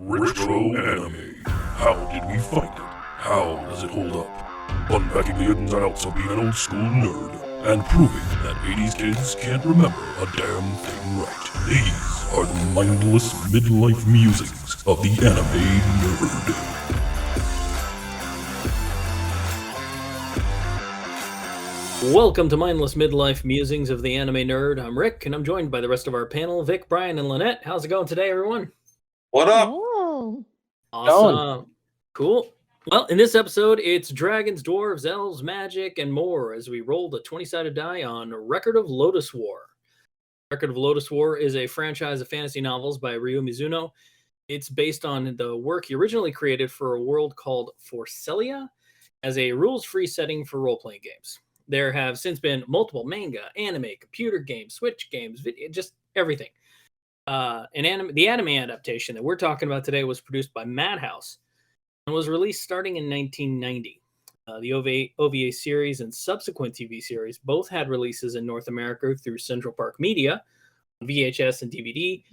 Retro anime. How did we find it? How does it hold up? Unpacking the ins and outs of being an old school nerd and proving that 80s kids can't remember a damn thing right. These are the mindless midlife musings of the anime nerd. Welcome to Mindless Midlife Musings of the Anime Nerd. I'm Rick, and I'm joined by the rest of our panel, Vic, Brian, and Lynette. How's it going today, everyone? What up? Oh. Awesome. Cool. Well, in this episode, it's dragons, dwarves, elves, magic, and more as we roll the 20-sided die on Record of Lodoss War. Record of Lodoss War is a franchise of fantasy novels by Ryo Mizuno. It's based on the work he originally created for a world called Forcelia as a rules-free setting for role-playing games. There have since been multiple manga, anime, computer games, Switch games, video, just everything. The anime adaptation that we're talking about today was produced by Madhouse and was released starting in 1990. The OVA series and subsequent TV series both had releases in North America through Central Park Media, VHS and DVD,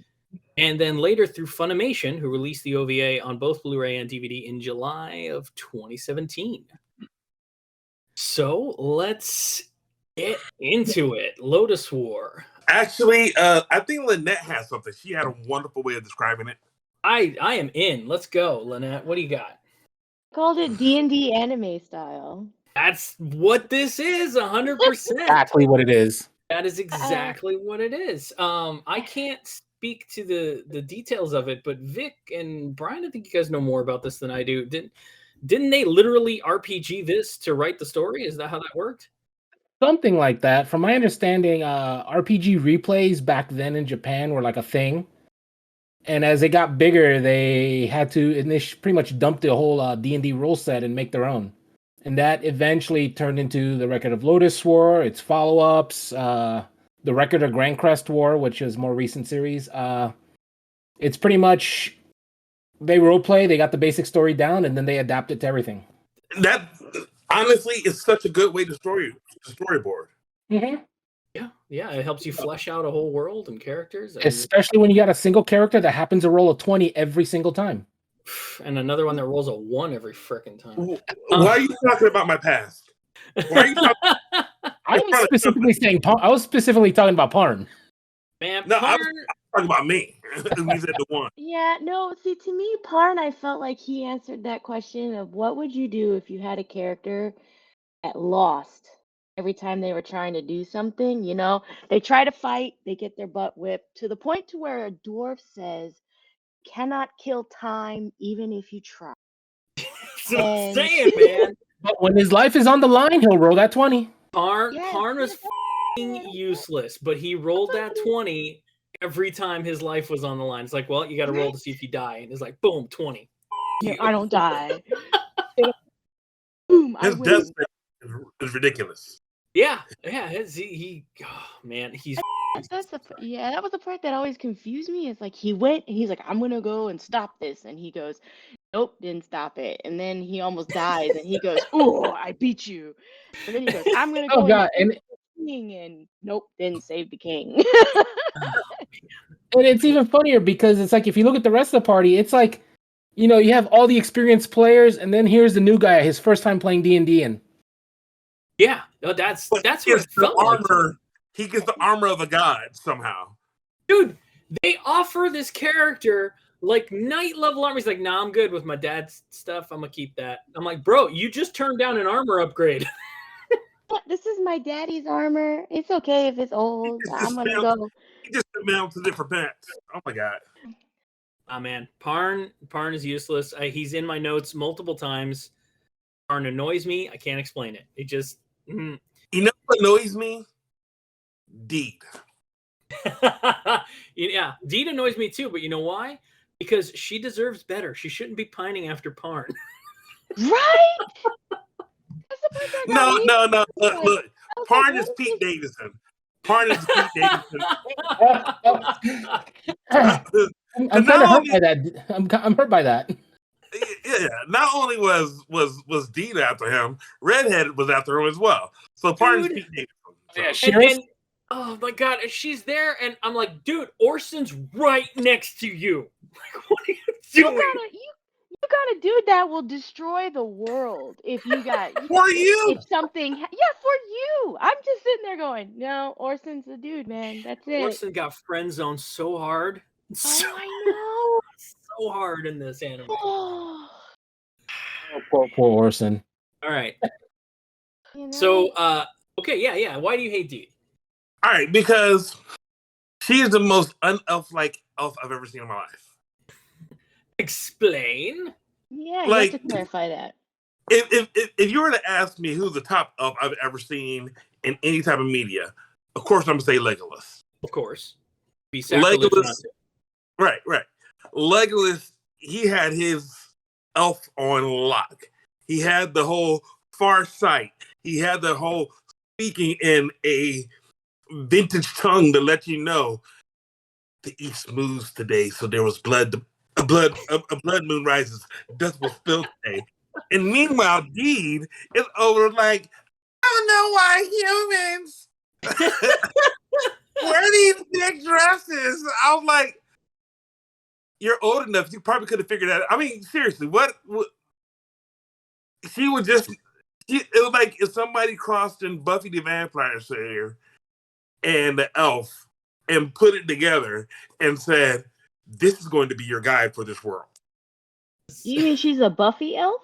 and then later through Funimation, who released the OVA on both Blu-ray and DVD in July of 2017. So let's get into it. Lodoss War. Actually, I think Lynette has something. She had a wonderful way of describing it. I am in. Let's go, Lynette. What do you got? Called it D&D anime style. That's what this is, 100%. Exactly what it is. That is exactly what it is. I can't speak to the details of it, but Vic and Brian, I think you guys know more about this than I do. Didn't they literally RPG this to write the story? Is that how that worked? Something like that. From my understanding, RPG replays back then in Japan were like a thing. And as it got bigger, they had to pretty much dump the whole D&D rule set and make their own. And that eventually turned into the Record of Lodoss War, its follow-ups, the Record of Grand Crest War, which is a more recent series. It's pretty much, they roleplay, they got the basic story down, and then they adapt it to everything. That honestly is such a good way to storyboard. Mm-hmm. Yeah, it helps you flesh out a whole world and characters. Especially when you got a single character that happens to roll a 20 every single time. And another one that rolls a 1 every freaking time. Why are you talking about my past? Why are you talking? I was specifically talking about Parn. Man, No, I Parn... was talking about me. We said the one. Yeah, no, see, to me, Parn, I felt like he answered that question of what would you do if you had a character that lost every time they were trying to do something, you know? They try to fight, they get their butt whipped, to the point to where a dwarf says, cannot kill time even if you try. That's what I'm saying, man. But when his life is on the line, he'll roll that 20. Parn was f***ing useless, but he rolled that 20 every time his life was on the line. It's like, well, you got to roll to see if you die. And it's like, boom, 20. Yeah, I don't die. Boom, His death is ridiculous. Yeah. Oh, man, he's that was the part that always confused me. It's like he went and he's like, I'm gonna go and stop this, and he goes, nope, didn't stop it, and then he almost dies, and he goes, oh, I beat you, and then he goes, I'm gonna go and king, and nope, didn't save the king. And it's even funnier because it's like if you look at the rest of the party, it's like, you know, you have all the experienced players, and then here's the new guy, his first time playing D&D, and yeah, no, that's what it felt armor. like. He gets the armor of a god somehow. Dude, they offer this character like knight level armor. He's like, nah, I'm good with my dad's stuff. I'm gonna keep that. I'm like, bro, you just turned down an armor upgrade. This is my daddy's armor. It's okay if it's old. I'm gonna go. He just mounts to different pants. Oh my god. Ah, man, Parn is useless. He's in my notes multiple times. Parn annoys me. I can't explain it. It just. You know what annoys me? Deed. Yeah, Deed annoys me too, but you know why? Because she deserves better. She shouldn't be pining after Parn. Right? No. Look. Parn is Pete Davidson. Parn is Pete Davidson. I'm kind of hurt by that. I'm hurt by that. Yeah, not only was Deed after him, Redhead was after him as well. So Parn is Pete Davidson. So. Yeah, oh my god, she's there, and I'm like, dude, Orson's right next to you. Like, what are you You got a dude that will destroy the world if you got For you. if something yeah, for you. I'm just sitting there going, no, Orson's the dude, man. That's it. Orson got friend zoned so hard. Oh, I So hard in this anime. know. Poor Orson. All right. You know? So, okay, yeah. Why do you hate Deed? All right, because she is the most un-elf-like elf I've ever seen in my life. Explain. Yeah, Like- you have to clarify that. If you were to ask me who's the top elf I've ever seen in any type of media, of course I'm gonna say Legolas. Of course. Be sacrilege not Legolas. to. Right. Legolas, he had his elf on lock. He had the whole far sight. He had the whole speaking in a vintage tongue to let you know the east moves today. So there was blood. A blood moon rises. Dust will spill today. And meanwhile, Deed is over like, I don't know why humans wear these big dresses. I was like, you're old enough. You probably could have figured that out. I mean, seriously, what she would just. It was like if somebody crossed in Buffy the Vampire Slayer and the elf and put it together and said, "This is going to be your guide for this world." You mean she's a Buffy elf?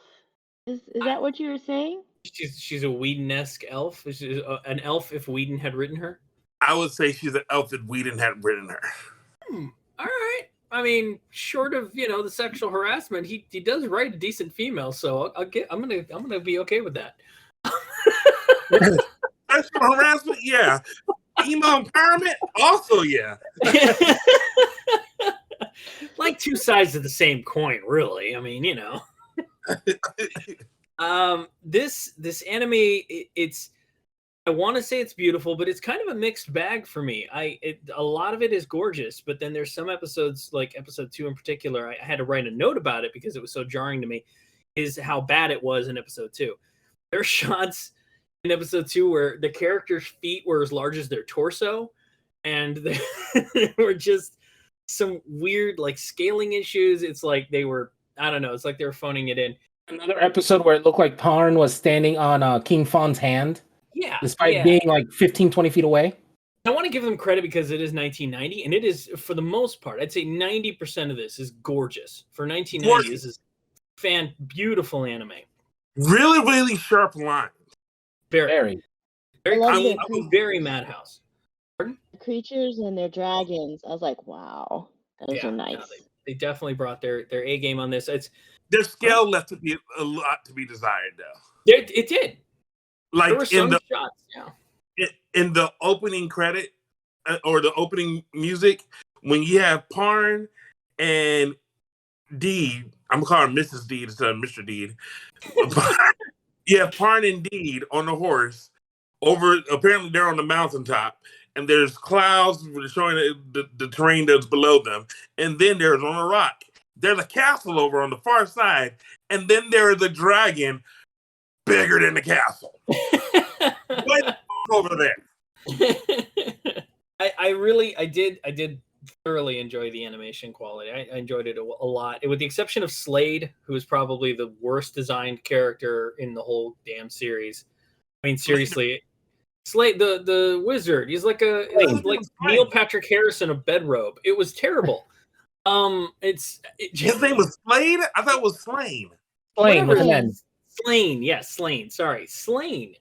Is that what you were saying? She's a Whedon-esque elf. She's an elf if Whedon had written her. I would say she's an elf that Whedon had written her. All right. I mean, short of the sexual harassment, he does write a decent female, so I'm gonna be okay with that. Sexual harassment, yeah. Female empowerment, also, yeah. Like two sides of the same coin, really. I mean, this anime, it's. I want to say it's beautiful, but it's kind of a mixed bag for me. A lot of it is gorgeous, but then there's some episodes, like episode 2 in particular, I had to write a note about it because it was so jarring to me, is how bad it was in episode 2. There are shots in episode 2 where the characters' feet were as large as their torso, and there were just some weird like scaling issues. It's like they were, I don't know, it's like they were phoning it in. Another episode where it looked like Tarn was standing on King Fawn's hand. Yeah. Despite being like 15, 20 feet away. I want to give them credit because it is 1990, and it is, for the most part, I'd say 90% of this is gorgeous. For 1990, this is beautiful anime. Really, really sharp lines. Very very Madhouse. Pardon? The creatures and their dragons. I was like, wow, those are nice. No, they definitely brought their A game on this. Their scale left to be a lot to be desired, though. It did. Like there were some shots, in the opening credit or the opening music, when you have Parn and Deed, I'm gonna call her Mrs. Deed instead of Mr. Deed. You have Parn and Deed on the horse over. Apparently, they're on the mountaintop, and there's clouds showing the terrain that's below them, and then there's on a rock. There's a castle over on the far side, and then there is a dragon bigger than the castle. What over there? I did thoroughly enjoy the animation quality. I enjoyed it a lot, with the exception of Slade, who is probably the worst designed character in the whole damn series. I mean, seriously, Slade, the wizard, he's like Neil Patrick Harris in a bedrobe. It was terrible. His name was Slade. I thought it was Slain. Slain with an N. Slain, yes, Slain. Sorry, Slain.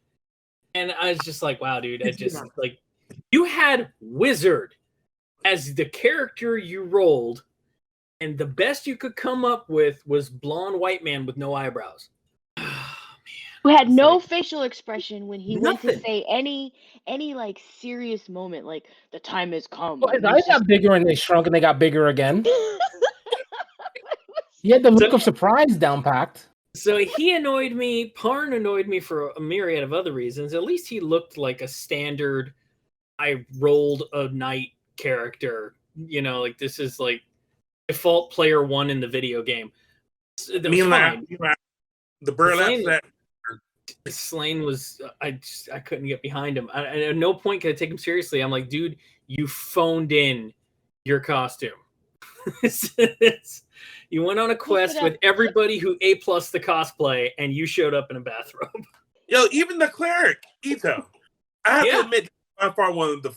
And I was just like, wow, dude. I just like, you had Wizard as the character you rolled, and the best you could come up with was blonde white man with no eyebrows. Oh, man. Who had no facial expression when he went to Nothing. say any like serious moment, like the time has come. Well, his eyes got bigger and they shrunk and they got bigger again. He had the look of surprise down packed. So he annoyed me. Parn annoyed me for a myriad of other reasons. At least he looked like a standard, I rolled a knight character. Like this is like default player 1 in the video game. The burlap Slain was, I couldn't get behind him. At no point could I take him seriously. I'm like, dude, you phoned in your costume. You went on a quest with everybody who A+ the cosplay, and you showed up in a bathrobe. Yo, even the cleric, Ito. I have Yeah. to admit, by far one of the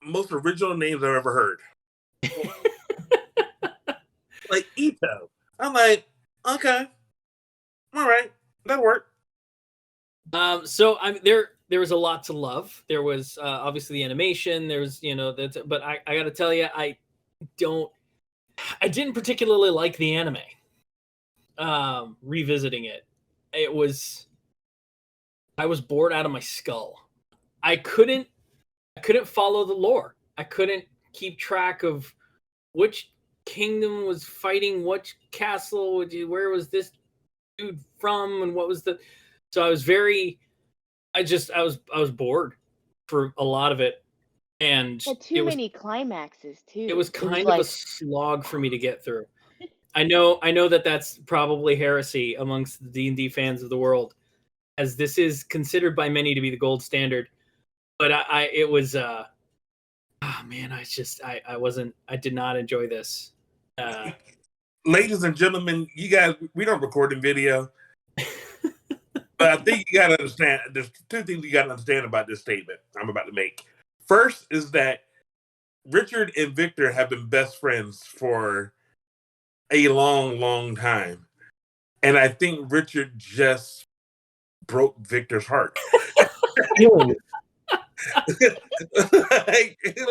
most original names I've ever heard. Like Ito. I'm like, okay. All right. That'll work. So there was a lot to love. There was obviously the animation. There's but I got to tell you, I didn't particularly like the anime. Revisiting it, I was bored out of my skull. I couldn't follow the lore. I couldn't keep track of which kingdom was fighting which castle. Where was this dude from, and what was the? So I was I was bored for a lot of it, and too many climaxes too. It was kind of a slog for me to get through. I know that that's probably heresy amongst the D&D fans of the world, as this is considered by many to be the gold standard. But I did not enjoy this. Ladies and gentlemen, you guys, we don't record in video. But I think you got to understand, there's two things you got to understand about this statement I'm about to make. First is that Richard and Victor have been best friends for a long, long time. And I think Richard just broke Victor's heart.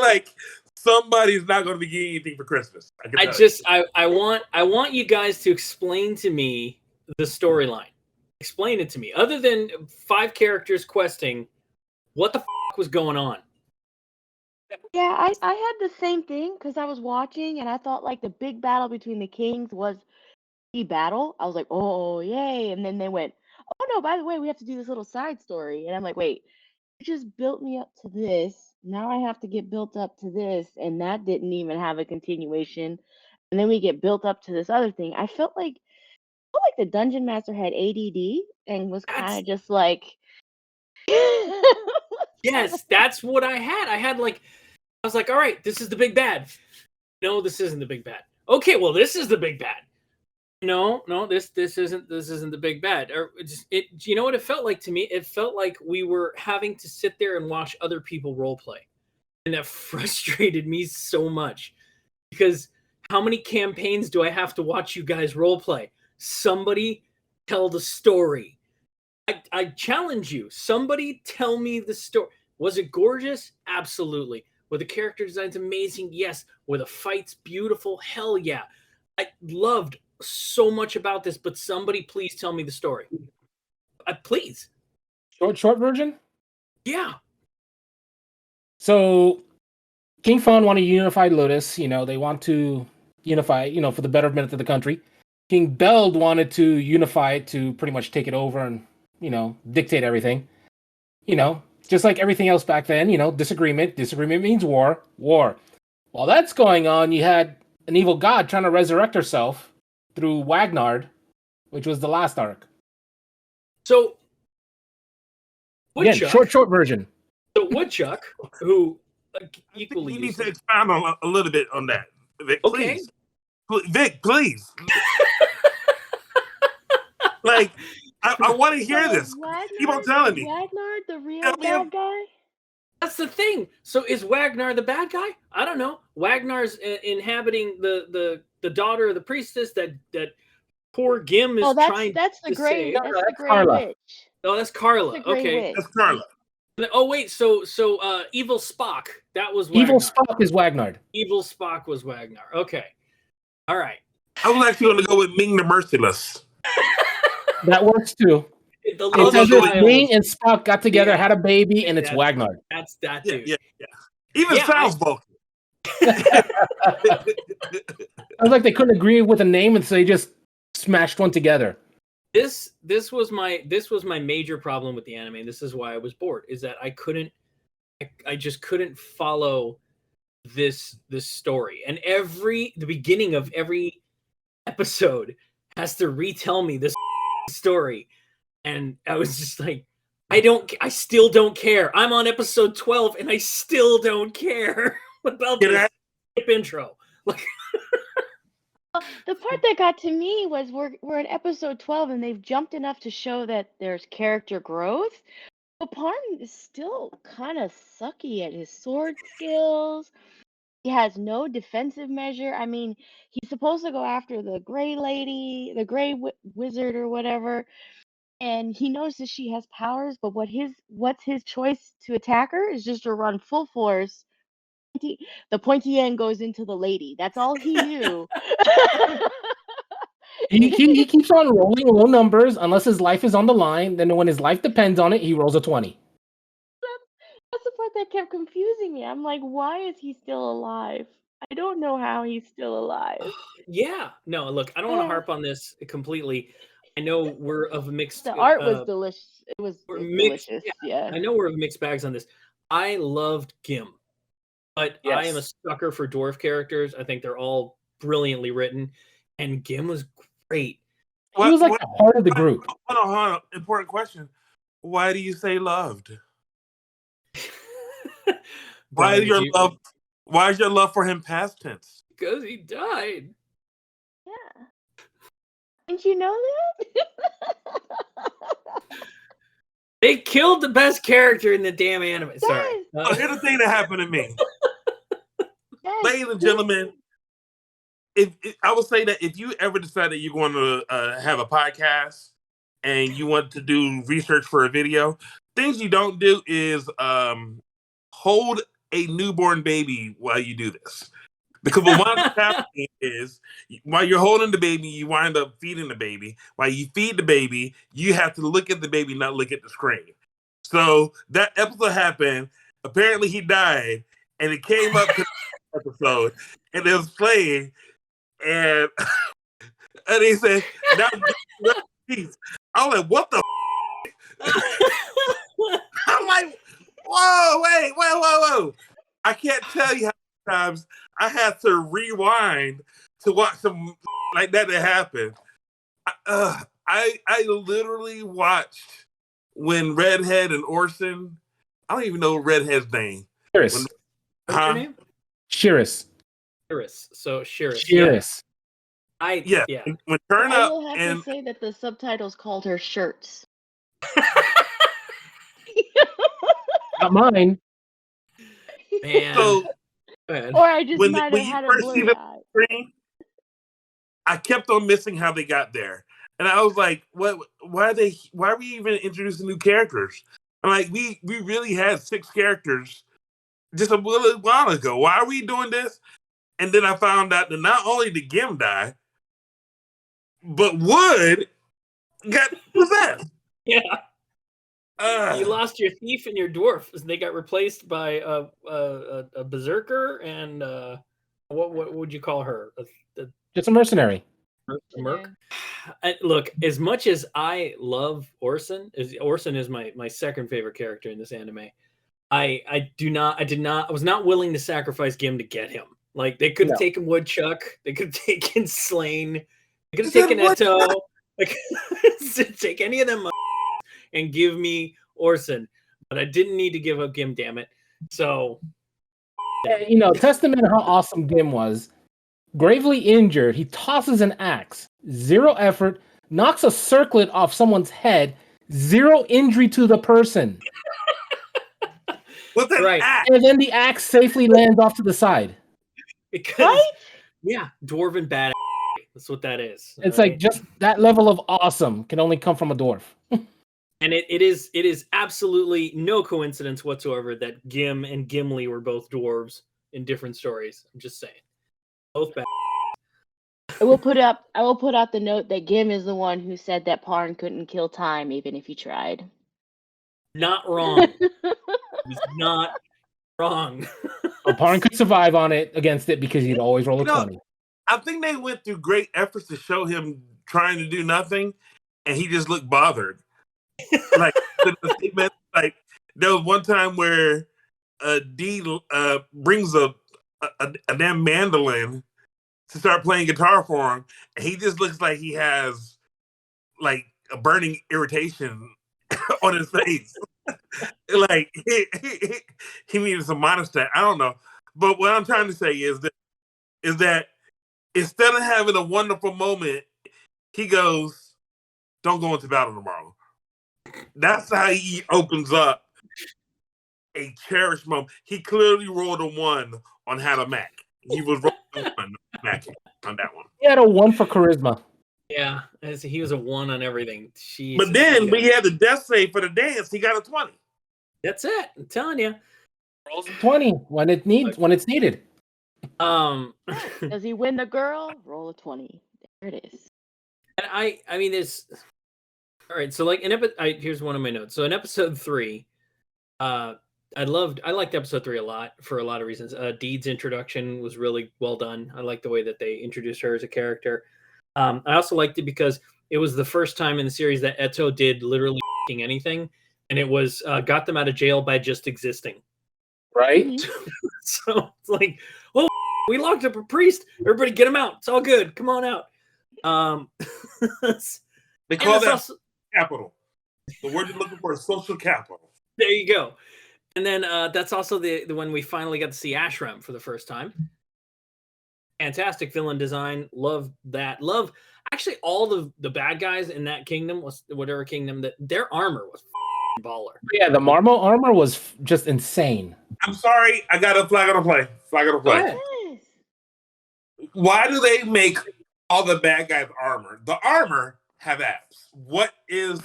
like somebody's not going to be getting anything for Christmas. I want you guys to explain to me the storyline. Explain it to me. Other than 5 characters questing, what the was going on? Yeah, I had the same thing because I was watching and I thought like the big battle between the kings was the battle. I was like, oh yay! And then they went, oh no, by the way, we have to do this little side story. And I'm like, wait, you just built me up to this. Now I have to get built up to this, and that didn't even have a continuation. And then we get built up to this other thing. I felt like the dungeon master had ADD and was kind of just like. Yes, that's what I had. I was like, all right, this is the big bad. No, this isn't the big bad. Okay, well, this is the big bad. No, this isn't the big bad. Or you know what it felt like to me? It felt like we were having to sit there and watch other people role play. And that frustrated me so much. Because how many campaigns do I have to watch you guys role play? Somebody tell the story. I challenge you. Somebody tell me the story. Was it gorgeous? Absolutely. Were the character designs amazing? Yes. Were the fights beautiful? Hell yeah. I loved so much about this, but somebody please tell me the story. Please. Short version? Yeah. So King Fawn want to unify Lodoss. They want to unify, for the betterment of the country. King Beld wanted to unify it to pretty much take it over and, dictate everything. Just like everything else back then, disagreement. Disagreement means war. War. While that's going on, you had an evil god trying to resurrect herself through Wagnard, which was the last arc. So, Woodchuck, again, short version. So Woodchuck, who equally you need to expound on a little bit on that, Vic. Okay. Please, Vic, please. Like, I want to hear this. Keep on telling me. Wagner, the real bad guy? That's the thing. So is Wagner the bad guy? I don't know. Wagner's inhabiting the daughter of the priestess that poor Gim is trying that's the to gray, save. That's the gray Carla. witch. Oh, that's Carla. Okay. Witch. That's Carla. Oh wait, so Evil Spock. That was Wagner. Evil Spock is Wagnard. Evil Spock was Wagner. Okay. All right. I was actually going to go with Ming the Merciless. That works too. The It's as if Ming and Spock got together, had a baby, and it's Wagnard. That's that dude. Yeah. Even sounds bulky. It was like they couldn't agree with a name, and so they just smashed one together. This was my major problem with the anime. This is why I was bored. Is that I just couldn't follow this story. And the beginning of every episode has to retell me this story. And I was just like, I still don't care. I'm on episode 12 and I still don't care about this intro. Like, The part that got to me was we're in episode 12 and they've jumped enough to show that there's character growth. But Parn is still kind of sucky at his sword skills. He has no defensive measure. I mean, he's supposed to go after the gray lady, the gray wizard or whatever, and he knows that she has powers, but what's his choice to attack her is just to run full force. The pointy end goes into the lady. That's all he knew. He keeps on rolling low numbers unless his life is on the line. Then when his life depends on it, he rolls a 20. That's the part that kept confusing me. I'm like, why is he still alive? I don't know how he's still alive. yeah, no, look, I don't want to harp on this completely. I know we're of mixed. The art was delicious. It was mixed, delicious. Yeah. I know we're of mixed bags on this. I loved Gim, but I am a Yes. sucker for dwarf characters. I think they're all brilliantly written, and Gim was great. He was like the heart of the group. Hold on. Important question. Why do you say loved? Why is your love for him past tense? Because he died. Yeah. Didn't you know that? They killed the best character in the damn anime. Sorry. Here's the thing that happened to me. Yes. Ladies and gentlemen, if I would say that if you ever decide that you're going to have a podcast and you want to do research for a video, things you don't do is hold a newborn baby while you do this. Because what winds up happening is while you're holding the baby, you wind up feeding the baby. While you feed the baby, you have to look at the baby, not look at the screen. So that episode happened. Apparently he died, and it came up to the episode, and it was playing, and he said, "Now, peace." I was like, "What the?" I'm like, "Whoa, whoa! I can't tell you how many times I had to rewind to watch some like that happened." I literally watched when Redhead and Orson. I don't even know Redhead's name. Shiris. What's your name? Shiris. Shiris. So Shiris. Shiris. Yeah. When Turn I Up will have and to say that the subtitles called her shirts. Not mine. Man. so Go ahead. Or I just when might you have had a first see blurry the eye. screen, I kept on missing how they got there, and I was like, "What? Why are we even introducing new characters?" I'm like, "We really had 6 characters just a little while ago. Why are we doing this?" And then I found out that not only did Gim die, but Wood got possessed. Yeah. You lost your thief and your dwarf. They got replaced by a berserker and what would you call her? Just a mercenary. Merc. Look, as much as I love Orson is my second favorite character in this anime. I was not willing to sacrifice Gim to get him. Like they could have taken Woodchuck, they could have taken Slain, they could have taken Eto, like take any of them and give me Orson, but I didn't need to give up Gim, damn it. So testament to how awesome Gim was. Gravely injured, he tosses an axe. 0 effort, knocks a circlet off someone's head. 0 injury to the person. With an axe. And then the axe safely lands off to the side. Because dwarven badass. That's what that is. It's like just that level of awesome can only come from a dwarf. And it is absolutely no coincidence whatsoever that Gim and Gimli were both dwarves in different stories. I'm just saying. Both bad. I will put out the note that Gim is the one who said that Parn couldn't kill time even if he tried. Not wrong. He's not wrong. Parn could survive on it against it because he'd always roll a 20. I think they went through great efforts to show him trying to do nothing, and he just looked bothered. Like there was one time where D brings a damn mandolin to start playing guitar for him, and he just looks like he has like a burning irritation on his face. Like he needed some monostat. I don't know, but what I'm trying to say is that is that instead of having a wonderful moment, he goes, "Don't go into battle tomorrow." That's how he opens up a cherished moment. He clearly rolled a 1 on how to Mac. He was rolling a 1 Mac on that one. He had a 1 for charisma. Yeah, he was a 1 on everything. But then when he had the death save for the dance, he got a 20. That's it. I'm telling you. Rolls a 20 when it's needed. Does he win the girl? Roll a 20. There it is. And I mean, there's all right. So like here's one of my notes. So in episode 3, I liked episode 3 a lot for a lot of reasons. Deed's introduction was really well done. I like the way that they introduced her as a character. I also liked it because it was the first time in the series that Eto did literally anything, and it was got them out of jail by just existing. Right? So it's like, oh, we locked up a priest. Everybody get him out. It's all good. Come on out. They call that capital. The word you're looking for is social capital. There you go. And then that's also the when we finally got to see Ashram for the first time. Fantastic villain design. Love that. Love actually all the bad guys in that kingdom, was whatever kingdom, that their armor was baller. Yeah, the Marmo armor was just insane. I'm sorry, I got a flag on the play. Flag on the play. Yes. Why do they make all the bad guys armor? The armor have abs. What is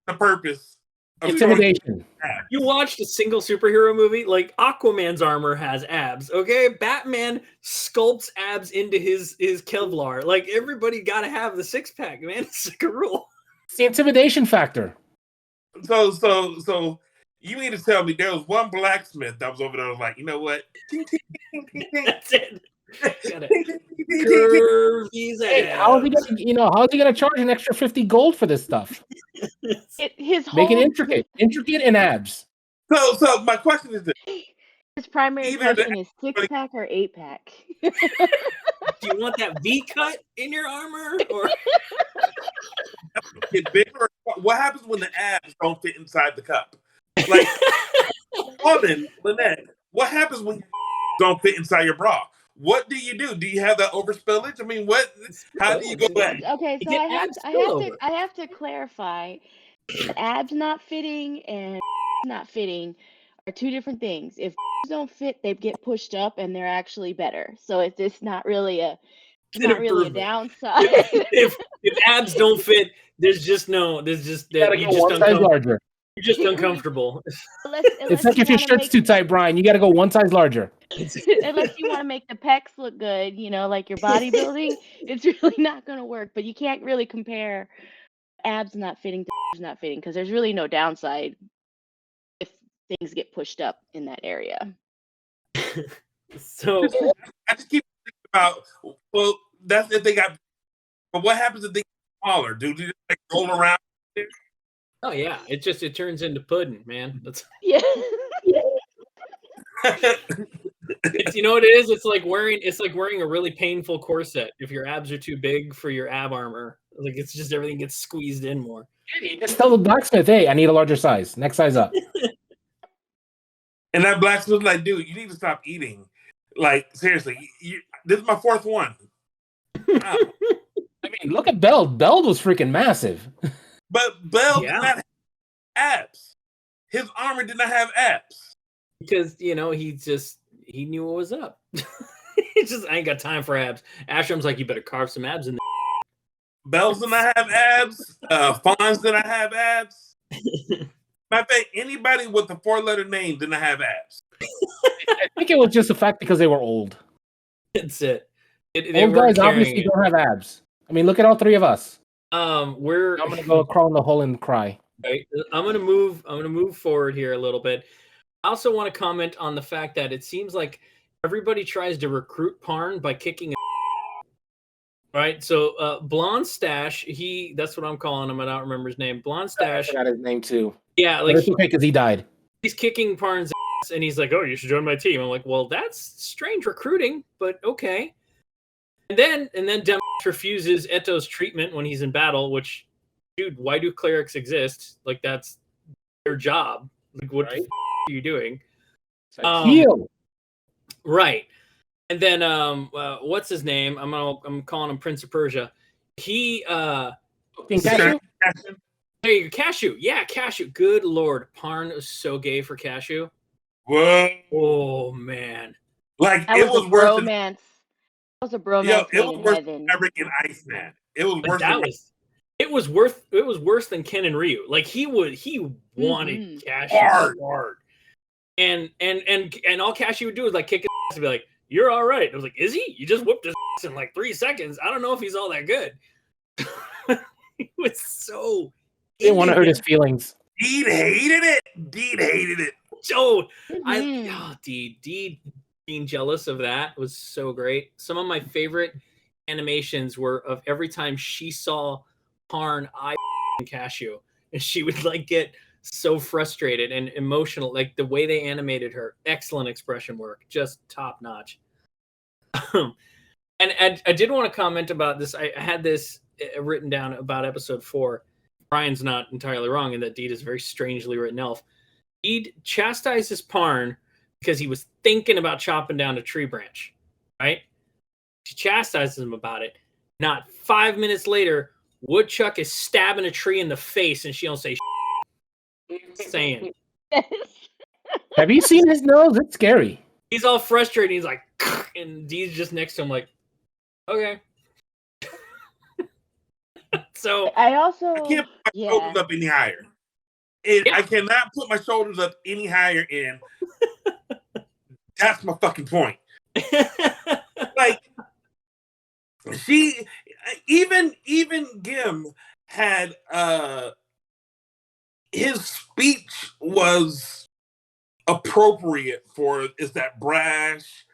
the purpose of Intimidation? You watched a single superhero movie? Like Aquaman's armor has abs, okay? Batman sculpts abs into his Kevlar. Like everybody got to have the 6-pack, man. It's like a rule. It's the intimidation factor. So you mean to tell me there was one blacksmith that was over there was like, you know what? That's it. Curve these abs. Hey, how is he gonna charge an extra 50 gold for this stuff? Make it intricate and abs. So my question is this. His primary question is 6-pack or 8-pack? Do you want that V cut in your armor? Or get bigger? What happens when the abs don't fit inside the cup? Like, woman, Lynette, what happens when you don't fit inside your bra? What do you do? Do you have that overspillage? I mean, how do you go back? Okay, so I have to clarify. Abs not fitting and not fitting are two different things. If don't fit, they get pushed up and they're actually better. So it's not really a downside. if abs don't fit, you just one size larger. You're just uncomfortable. It's like if your shirt's too tight, Brian, you got to go one size larger. Unless you want to make the pecs look good, like your bodybuilding, it's really not going to work. But you can't really compare abs not fitting to not fitting because there's really no downside if things get pushed up in that area. So I just keep thinking about, well, that's if they got, but what happens if they get smaller? Do they just roll around there? Oh yeah, it turns into pudding, man. That's yeah. You know what it is? It's like wearing a really painful corset if your abs are too big for your ab armor. Like it's just everything gets squeezed in more. You just tell the blacksmith, hey, I need a larger size. Next size up. And that blacksmith's like, dude, you need to stop eating. Like, seriously, this is my 4th one. Wow. I mean, look at Beld. Beld was freaking massive. But Bell did not have abs. His armor did not have abs. Because, he knew what was up. I ain't got time for abs. Ashram's like, you better carve some abs in there. Bells did not have abs. Fawns did not have abs. Matter of fact, anybody with a 4-letter name did not have abs. I think it was just a fact because they were old. That's it. Old guys obviously don't have abs. I mean, look at all 3 of us. I'm gonna go crawl in the hole and cry. Right. I'm gonna move forward here a little bit. I also want to comment on the fact that it seems like everybody tries to recruit Parn by kicking. Right. So Blonde Stash, that's what I'm calling him. I don't remember his name. Blonde Stash. I forgot his name too. Yeah, like it's okay because he died. He's kicking Parn's ass, and he's like, "Oh, you should join my team." I'm like, "Well, that's strange recruiting, but okay." And then Dem refuses Eto's treatment when he's in battle, which, dude, why do clerics exist? Like, that's their job. Like, what are you doing? Heal. Right. And then what's his name? I'm calling him Prince of Persia. He King Cashew? there you go, Cashew. Yeah, Cashew. Good lord, Parn was so gay for Cashew. Whoa. Oh man. Like That it was was a worse than bromance. That was a yo, bromance it made was in worse heaven. than Maverick and Iceman. It was But worse that than was it was worse than Ken and Ryu. Like he wanted Cashew hard. And all Cashew would do is like kick his ass and be like, "You're all right." I was like, "Is he? You just whooped his ass in like 3 seconds. I don't know if he's all that good." He was so He didn't want to hurt into his feelings. Deed hated it. Deed hated it. Joe, Mhm. being jealous of that was so great. Some of my favorite animations were of every time she saw Parn eye Cashew, and she would like get so frustrated and emotional. Like the way they animated her, excellent expression work, just top notch. And I did want to comment about this. I had this written down about episode 4. Brian's not entirely wrong in that Deed is a very strangely written elf. Deed chastises Parn because he was thinking about chopping down a tree branch, right? She chastises him about it. Not 5 minutes later, Woodchuck is stabbing a tree in the face, and she don't say saying. Have you seen his nose? It's scary. He's all frustrated. He's like, and Dee's just next to him, like, okay. So I also I can't put my shoulders up any higher. I cannot put my shoulders up any higher in. That's my fucking point. Like she even Gim had his speech was appropriate for is that brash.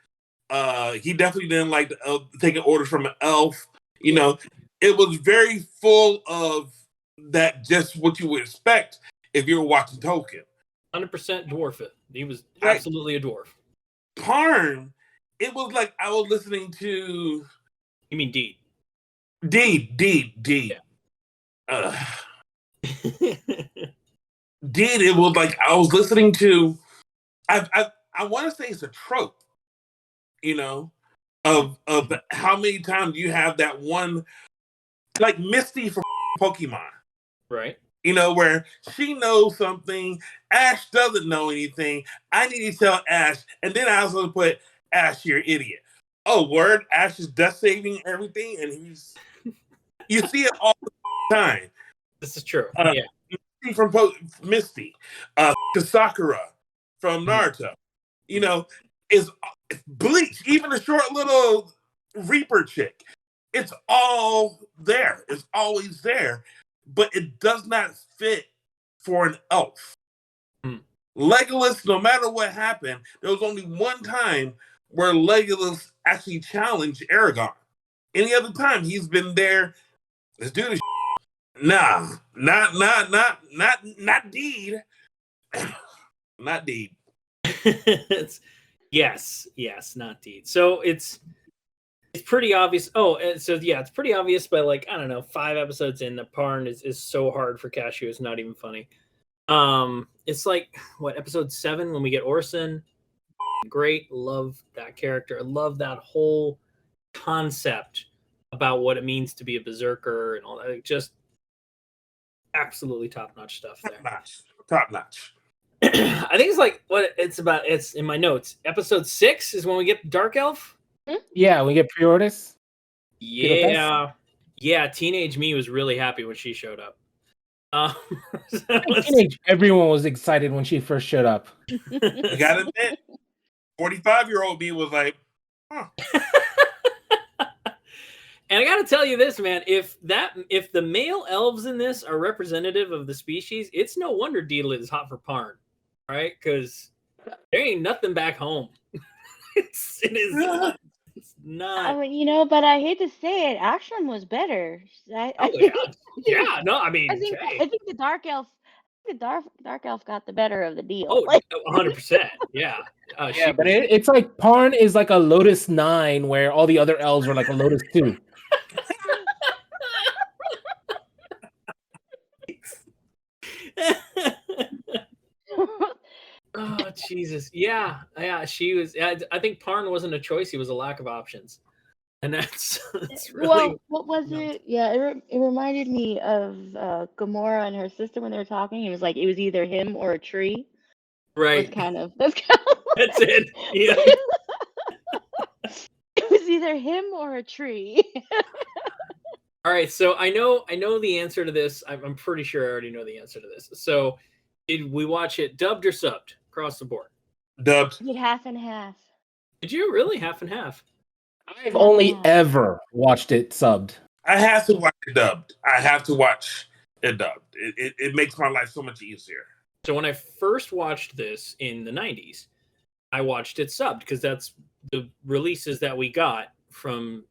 He definitely didn't like taking orders from an elf. You know, it was very full of that, just what you would expect if you were watching Tolkien. 100% dwarf it. He was Right. absolutely a dwarf. Parn, it was like I was listening to. You mean Deed? Deed. Yeah. Deed, it was like I was listening to. I want to say it's a trope, you know, of how many times you have that one, like Misty from Pokemon, Right. you know, where she knows something, Ash doesn't know anything. I need to tell Ash, and then I was going to put Ash, you're an idiot. Oh, word, Ash is death saving everything, and you see it all the time. This is true. Yeah. From Misty, Sakura from Naruto, you know, is Bleach, even the short little Reaper chick. It's all there. It's always there, but it does not fit for an elf. Legolas, no matter what happened, there was only one time where Legolas actually challenged Aragorn. Any other time, he's been there. Let's do this. Nah, not Deed. Not Deed. yes, not Deed. So it's pretty obvious. Oh, and so yeah, it's pretty obvious by like, I don't know, 5 episodes in, that Parn is so hard for Cashew. It's not even funny. It's like what, episode 7 when we get Orson. Great, love that character. I love that whole concept about what it means to be a berserker and all that. Just absolutely top-notch stuff there. Top notch. I think it's like what it's about. It's in my notes. Episode 6 is when we get Dark Elf. Yeah, we get pre-orders. Yeah. Teenage me was really happy when she showed up. Everyone was excited when she first showed up. You gotta admit, 45-year-old me was like, huh. And I gotta tell you this, man, if the male elves in this are representative of the species, it's no wonder Deedle is hot for Parn, right? Because there ain't nothing back home. It's not. I mean, you know, but I hate to say it, Ashram was better. Yeah. No, I mean, I think the dark elf got the better of the deal. Oh, 100%. Yeah. Yeah, but it's like Parn is like a Lotus 9, where all the other elves are like a Lotus 2. Oh, Jesus. Yeah. She was. I think Parn wasn't a choice. He was a lack of options, and that's really. Well, what was it? Yeah, it reminded me of Gamora and her sister when they were talking. It was like it was either him or a tree. Right. That's kind of That's it. Yeah. It was either him or a tree. All right. So I know the answer to this. I'm pretty sure I already know the answer to this. So, did we watch it dubbed or subbed across the board? Dubbed. Did half and half. Did you really half and half? I've only ever watched it subbed. I have to watch it dubbed. I have to watch it dubbed. It makes my life so much easier. So when I first watched this in the 90s, I watched it subbed because that's the releases that we got from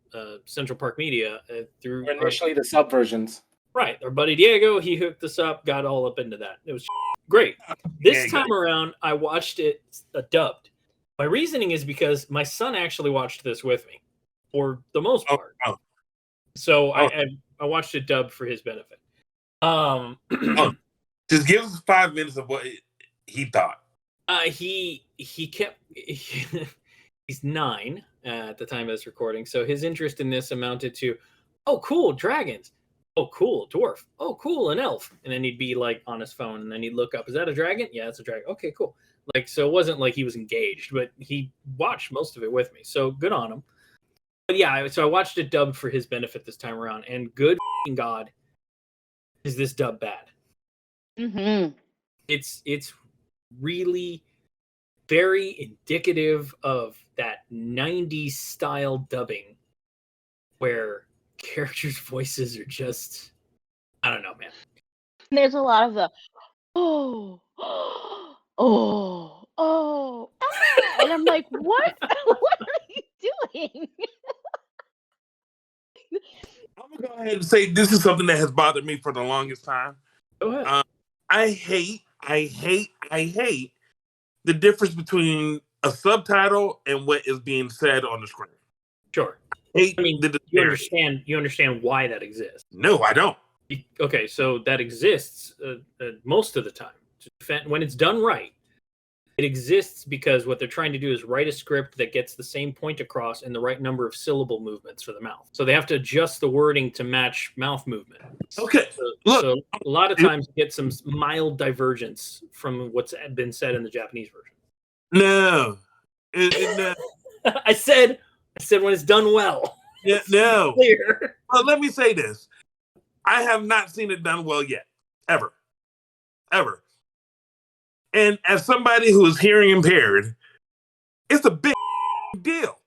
Central Park Media through Initially the sub versions. Right. Our buddy Diego, he hooked us up, got all up into that. It was great. This time around, I watched it dubbed. My reasoning is because my son actually watched this with me for the most part. So I watched it dubbed for his benefit. Just give us 5 minutes of what he thought. He kept he's 9 at the time of this recording, so his interest in this amounted to, oh cool, dragons, oh cool, dwarf, oh cool, an elf, and then he'd be like on his phone, and then he'd look up, is that a dragon? Yeah, it's a dragon. Okay, cool. Like, so it wasn't like he was engaged, but he watched most of it with me, so good on him. But yeah, so I watched it dubbed for his benefit this time around, and good God, is this dub bad? Mm-hmm. It's really very indicative of that 90s style dubbing where characters' voices are just, I don't know, man. There's a lot of the and I'm like, what? What are you doing? I'm gonna go ahead and say this is something that has bothered me for the longest time. Go ahead. I hate the difference between a subtitle and what is being said on the screen. Sure. I mean, you understand why that exists. No, I don't. Okay, so that exists most of the time. When it's done right, it exists because what they're trying to do is write a script that gets the same point across in the right number of syllable movements for the mouth. So they have to adjust the wording to match mouth movement. Okay. So a lot of times you get some mild divergence from what's been said in the Japanese version. No. I said when it's done well. Yeah, no. Clear. Well, let me say this. I have not seen it done well yet. Ever. And as somebody who is hearing impaired, it's a big deal.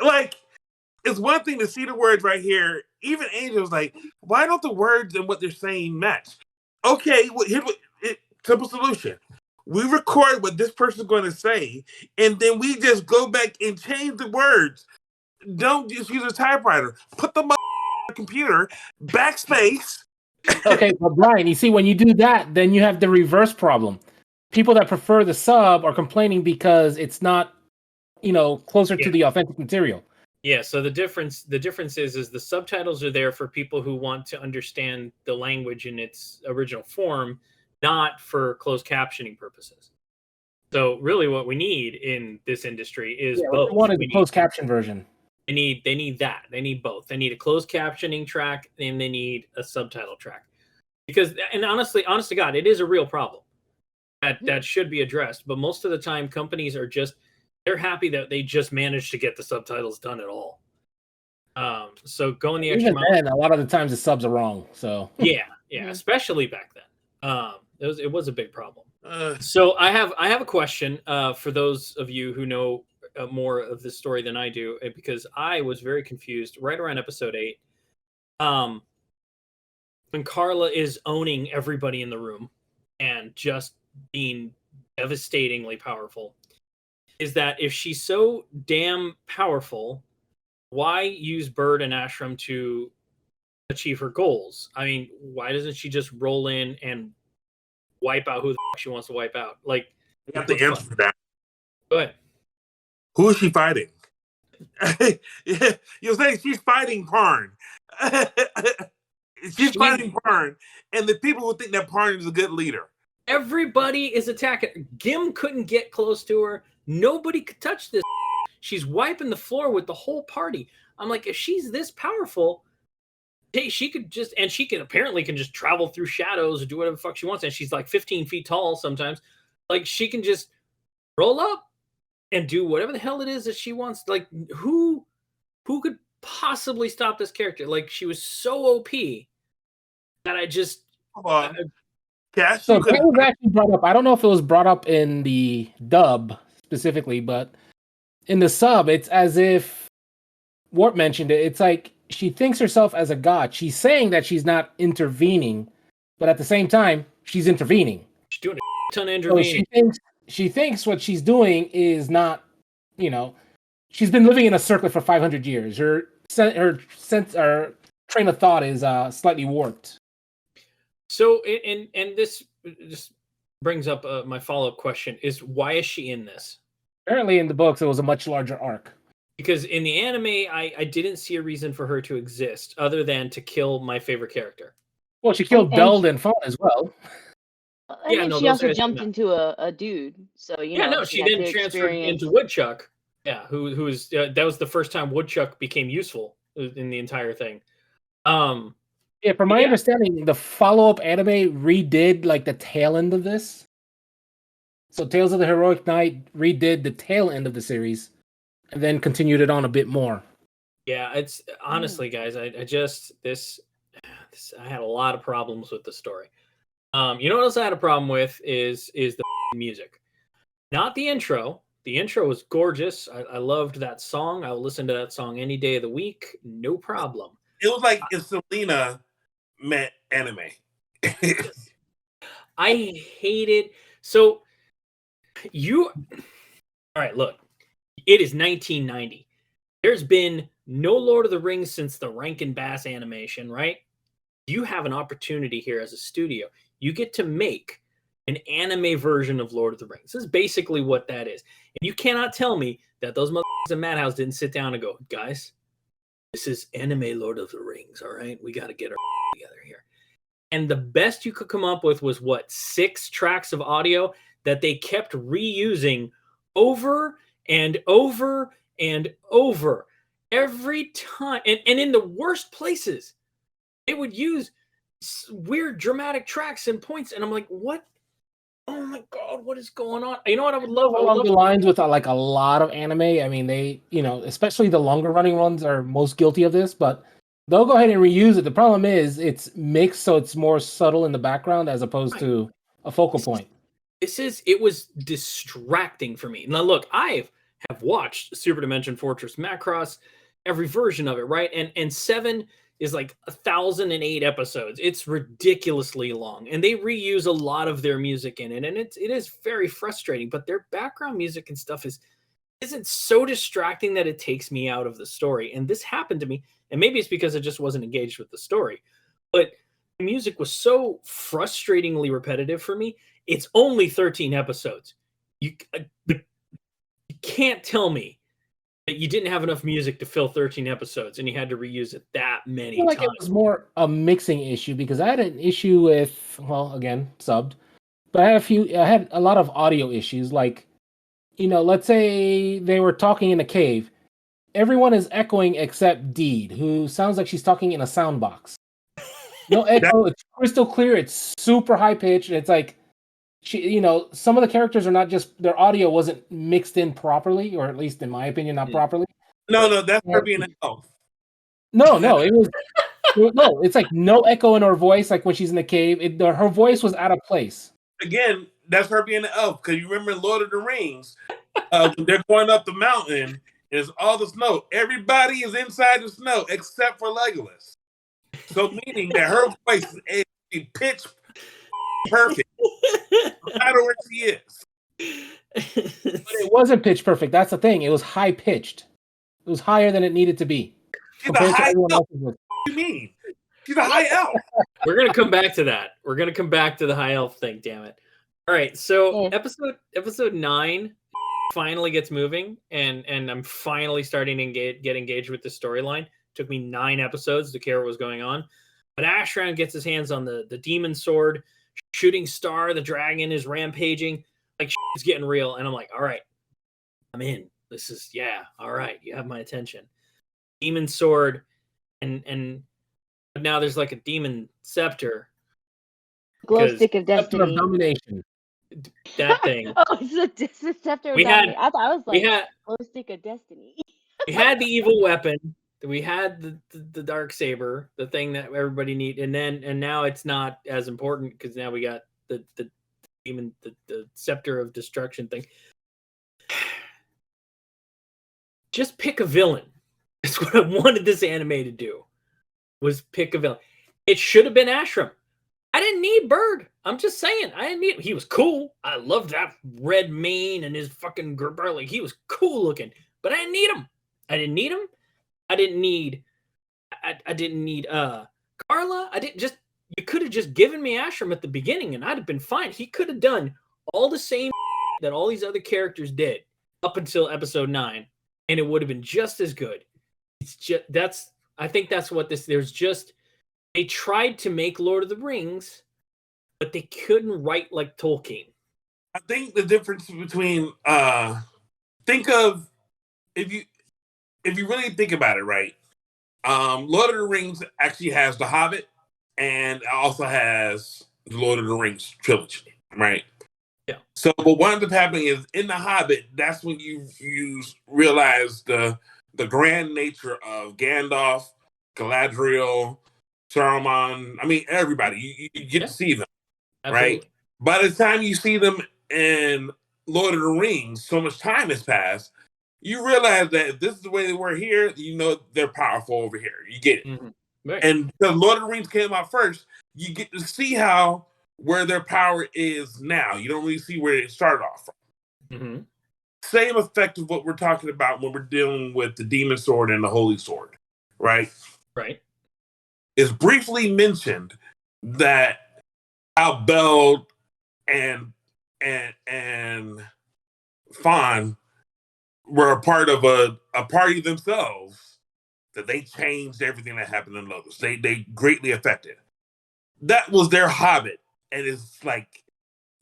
Like, it's one thing to see the words right here. Even Angel's like, why don't the words and what they're saying match? Okay, here's simple solution. We record what this person's going to say, and then we just go back and change the words. Don't just use a typewriter. Put them on the computer, backspace. Okay, but Brian, you see, when you do that, then you have the reverse problem. People that prefer the sub are complaining because it's not, closer to the authentic material. Yeah, so the difference is the subtitles are there for people who want to understand the language in its original form, not for closed captioning purposes. So really what we need in this industry is both. We want a closed caption version. They need that. They need both. They need a closed captioning track and they need a subtitle track. Because, and honest to God, it is a real problem that should be addressed. But most of the time, companies are they're happy that they just managed to get the subtitles done at all. So going the extra mile. Then, a lot of the times the subs are wrong. So yeah, especially back then. It was a big problem. So I have a question for those of you who know more of this story than I do, because I was very confused right around episode 8. When Carla is owning everybody in the room and just being devastatingly powerful, is that if she's so damn powerful, why use Bird and Ashram to achieve her goals? I mean, why doesn't she just roll in and wipe out who the fuck she wants to wipe out? Like, you have to answer for that. Go ahead. Who is she fighting? You're saying she's fighting Parn. She's fighting Parn, and the people who think that Parn is a good leader. Everybody is attacking. Gim couldn't get close to her. Nobody could touch this. She's wiping the floor with the whole party. I'm like, if she's this powerful, hey, she could just, and she can apparently can just travel through shadows or do whatever the fuck she wants. And she's like 15 feet tall sometimes. Like she can just roll up and do whatever the hell it is that she wants. Like who could possibly stop this character? Like she was so OP that I just. Come on. Cash, So that was actually brought up. I don't know if it was brought up in the dub specifically, but in the sub, it's as if Warp mentioned it. It's like she thinks herself as a god. She's saying that she's not intervening, but at the same time, she's intervening. She's doing a ton of intervening. So she thinks what she's doing is not, she's been living in a circle for 500 years. Her train of thought is slightly warped. So, and this just brings up my follow-up question is, why is she in this? Apparently in the books, it was a much larger arc. Because in the anime, I didn't see a reason for her to exist other than to kill my favorite character. Well, she killed Beld and Fawn as well. And she also jumped into a dude. So, she then transferred into Woodchuck. Yeah, who was that was the first time Woodchuck became useful in the entire thing. Yeah, from my understanding, the follow-up anime redid like the tail end of this. So Tales of the Heroic Knight redid the tail end of the series and then continued it on a bit more. Yeah, it's honestly, guys, I had a lot of problems with the story. You know what else I had a problem with is the music. Not the intro. The intro was gorgeous. I loved that song. I will listen to that song any day of the week. No problem. It was like if Selena met anime. I hated. So all right, look, it is 1990. There's been no Lord of the Rings since the Rankin Bass animation, right? You have an opportunity here as a studio. You get to make an anime version of Lord of the Rings. This is basically what that is. And you cannot tell me that those motherfuckers in Madhouse didn't sit down and go, guys, this is anime Lord of the Rings, all right? We got to get our together here. And the best you could come up with was 6 tracks of audio that they kept reusing over and over and over every time. And in the worst places, they would use weird dramatic tracks and points. And I'm like, what? Oh my God, what is going on? You know what I would love? Along the lines with like a lot of anime. I mean, they, especially the longer running ones are most guilty of this, but they'll go ahead and reuse it. The problem is it's mixed, so it's more subtle in the background as opposed to a focal point. It was distracting for me. Now, look, I have watched Super Dimension Fortress Macross, every version of it, right? And 7 is like 1,008 episodes. It's ridiculously long, and they reuse a lot of their music in it, and it is very frustrating. But their background music and stuff isn't so distracting that it takes me out of the story. And this happened to me, and maybe it's because I just wasn't engaged with the story, but the music was so frustratingly repetitive for me. It's only 13 episodes. You can't tell me that you didn't have enough music to fill 13 episodes and you had to reuse it that many times. It was more a mixing issue because I had an issue with, well, again, subbed, but I had a lot of audio issues. Like, let's say they were talking in a cave. Everyone is echoing except Deed, who sounds like she's talking in a sound box. No echo. It's crystal clear. It's super high pitched. It's like, some of the characters are not just, their audio wasn't mixed in properly, or at least in my opinion, not properly. No, that's her being an elf. No, it was, no, it's like no echo in her voice, like when she's in the cave. Her voice was out of place. Again, that's her being an elf, because you remember in Lord of the Rings, when they're going up the mountain, there's all the snow. Everybody is inside the snow except for Legolas. So meaning that her voice is pitch perfect, no matter where she is. But it wasn't pitch perfect. That's the thing. It was high pitched. It was higher than it needed to be. She's a high elf. What do you mean? She's a high elf. We're gonna come back to that. We're gonna come back to the high elf thing. Damn it! All right. So episode 9 finally gets moving, and I'm finally starting to get engaged with the storyline. Took me 9 episodes to care what was going on, but Ashran gets his hands on the demon sword, shooting star, the dragon is rampaging. Like it's getting real, and I'm like, all right, I'm in. This is all right. You have my attention. Demon sword, and now there's like a demon scepter. Glow stick of Scepter of destiny. domination. That thing. Oh, it's a scepter of We had- destiny. I thought I was like We had glow stick of destiny. we had the evil weapon. We had the dark saber, the thing that everybody need, and now it's not as important because now we got the demon, the scepter of destruction thing. Just pick a villain. That's what I wanted this anime to do. Was pick a villain. It should have been Ashram. I didn't need Bird. I'm just saying. I didn't need him. He was cool. I loved that red mane and his fucking like he was cool looking. But I didn't need him. I didn't need him. I didn't need Carla. You could have just given me Ashram at the beginning and I'd have been fine. He could have done all the same that all these other characters did up until episode 9, and it would have been just as good. It's just I think that's what they tried to make Lord of the Rings, but they couldn't write like Tolkien. I think the difference between think of if you really think about it, right? Lord of the Rings actually has The Hobbit and also has the Lord of the Rings trilogy, right? Yeah. So what winds up happening is in The Hobbit, that's when you realize the grand nature of Gandalf, Galadriel, Saruman. I mean, everybody. You get to see them, Absolutely. right? By the time you see them in Lord of the Rings, so much time has passed. You realize that if this is the way they were here, you know they're powerful over here. You get it. Mm-hmm. Right. And because Lord of the Rings came out first, you get to see where their power is now. You don't really see where it started off from. Mm-hmm. Same effect of what we're talking about when we're dealing with the demon sword and the holy sword, right? Right. It's briefly mentioned that how Belle and Fawn were a part of a party themselves, that they changed everything that happened in Lodoss. They greatly affected. That was their Hobbit, and it's like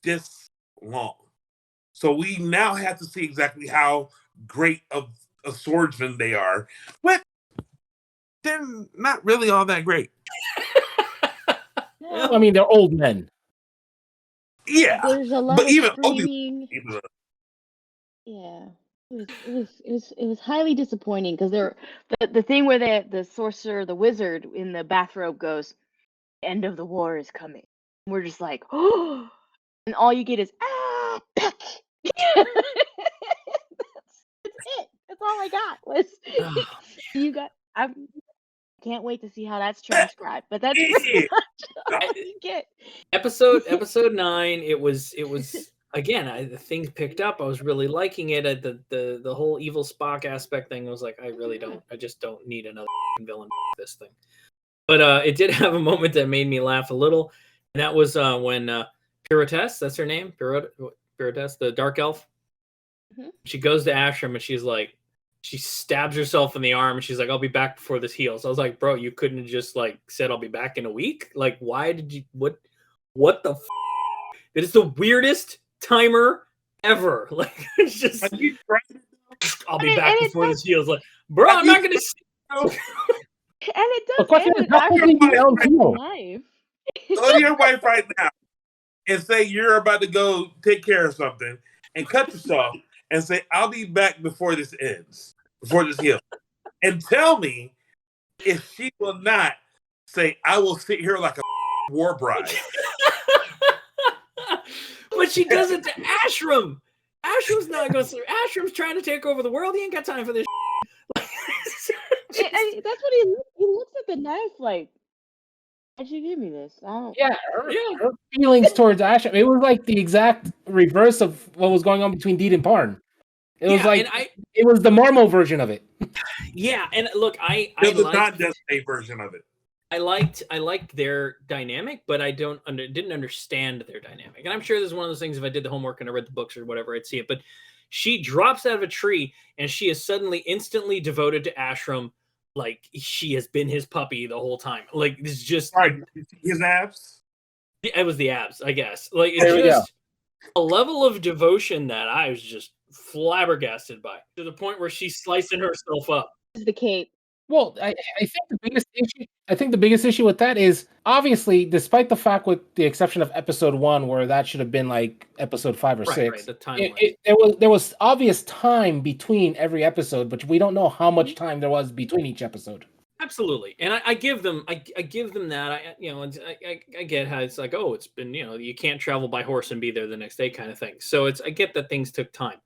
this long. So we now have to see exactly how great of a swordsman they are. But they're not really all that great. Well, I mean, they're old men. Yeah, There's a lot but of even screaming. Yeah, it was highly disappointing because the thing where the sorcerer, the wizard in the bathrobe goes, "End of the war is coming." We're just like, oh, and all you get is peck. That's it. That's all I got was I can't wait to see how that's transcribed, but that's pretty much all you get. Episode 9, it was again, the things picked up. I was really liking it. The whole evil Spock aspect thing was like, I just don't need another villain this thing. But it did have a moment that made me laugh a little, and that was when Pirotess, that's her name, Pirotess, the dark elf. Mm-hmm. She goes to Ashram and she's like, she stabs herself in the arm and she's like, I'll be back before this heals. I was like, bro, you couldn't have just like said I'll be back in a week? Like, why did you what the It is the weirdest timer ever. Like, it's just I'll be back before this heals. Like, bro, I'm not gonna And it does The question end is, with how Ashram did the elves being heal? alive. Go to your wife right now and say you're about to go take care of something and cut yourself and say, I'll be back before this ends, before this heals. And tell me if she will not say, I will sit here like a war bride. But she does it to Ashram. Ashram's not going to. Ashram's trying to take over the world. He ain't got time for this. That's what he looks at the knife like, why'd you give me this? I don't. Yeah, her feelings towards Ashram, it was like the exact reverse of what was going on between Deed and Parn. It was like it was the Marmo version of it. Yeah, and look, I It was liked, not just a version of it. I liked their dynamic, but I didn't understand their dynamic. And I'm sure this is one of those things. If I did the homework and I read the books or whatever, I'd see it. But she drops out of a tree and she is suddenly instantly devoted to Ashram, like she has been his puppy the whole time. Like it's just Right. His abs. It was the abs, I guess. Like There we it's go. just a level of devotion that I was just flabbergasted by, to the point where she's slicing herself up. Is the cape. Well, I think the biggest issue with that is obviously, despite the fact, with the exception of episode 1, where that should have been like episode 5 or 6, Right, the timeline. there was obvious time between every episode, but we don't know how much time there was between each episode. Absolutely, and I give them I give them that. I get how it's like, oh, it's been, you can't travel by horse and be there the next day kind of thing. So I get that things took time,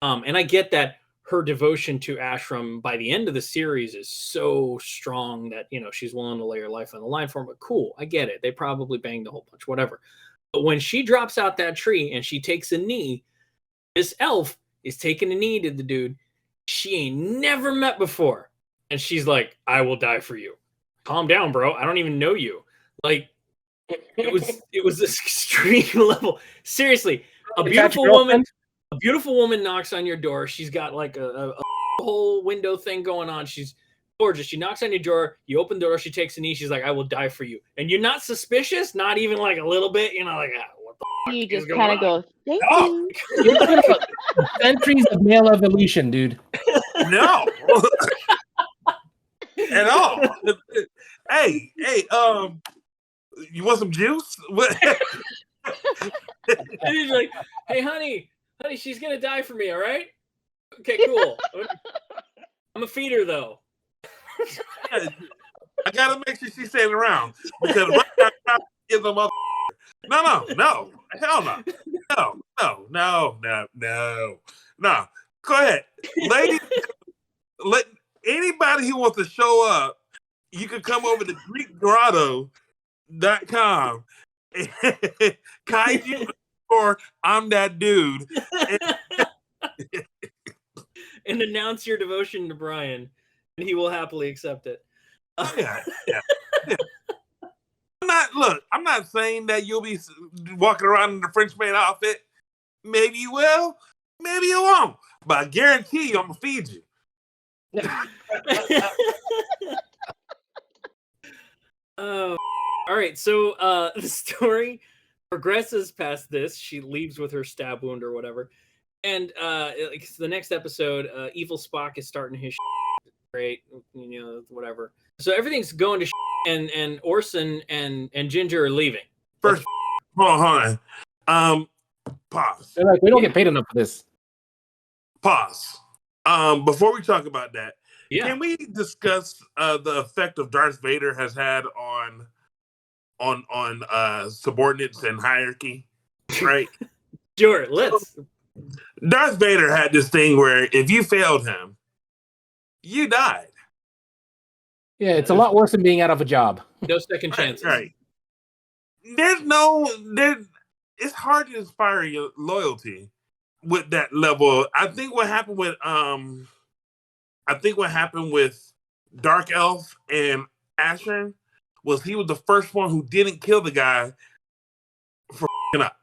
and I get that her devotion to Ashram by the end of the series is so strong that she's willing to lay her life on the line for him. But cool, I get it. They probably banged a whole bunch, whatever. But when she drops out that tree and she takes a knee, this elf is taking a knee to the dude she ain't never met before. And she's like, I will die for you. Calm down, bro. I don't even know you. Like, it was this extreme level. Seriously, a beautiful woman knocks on your door. She's got like a whole window thing going on. She's gorgeous. She knocks on your door. You open the door. She takes a knee. She's like, I will die for you. And you're not suspicious, not even like a little bit. Like, what the fuck You is just going kind of on? go, thank Oh. you. Centuries of male evolution, dude. No. At all. Hey, you want some juice? What? And he's like, hey, honey, she's going to die for me, all right? Okay, cool. I'm a feeder, though. I gotta make sure she's staying around because right now is a mother. No, hell no. Go ahead, ladies. Let anybody who wants to show up, you can come over to GreekGrotto.com. Kaiju or I'm that dude. And announce your devotion to Brian, and he will happily accept it. Yeah. I'm not saying that you'll be walking around in the French maid outfit. Maybe you will, maybe you won't. But I guarantee you, I'm gonna feed you. Oh, all right. So the story progresses past this. She leaves with her stab wound or whatever, and the next episode, evil Spock is starting his great, whatever. So everything's going to and Orson and Ginger are leaving. First, hold on. Pause. They're like, we don't get paid enough for this. Pause. Before we talk about that, Yeah. can we discuss the effect of Darth Vader has had on subordinates and hierarchy? Right. Sure. Let's. Darth Vader had this thing where if you failed him, you died. Yeah, it's a lot worse than being out of a job. No second chances. Right. It's hard to inspire your loyalty with that level. I think what happened with Dark Elf and Asher was he was the first one who didn't kill the guy for up.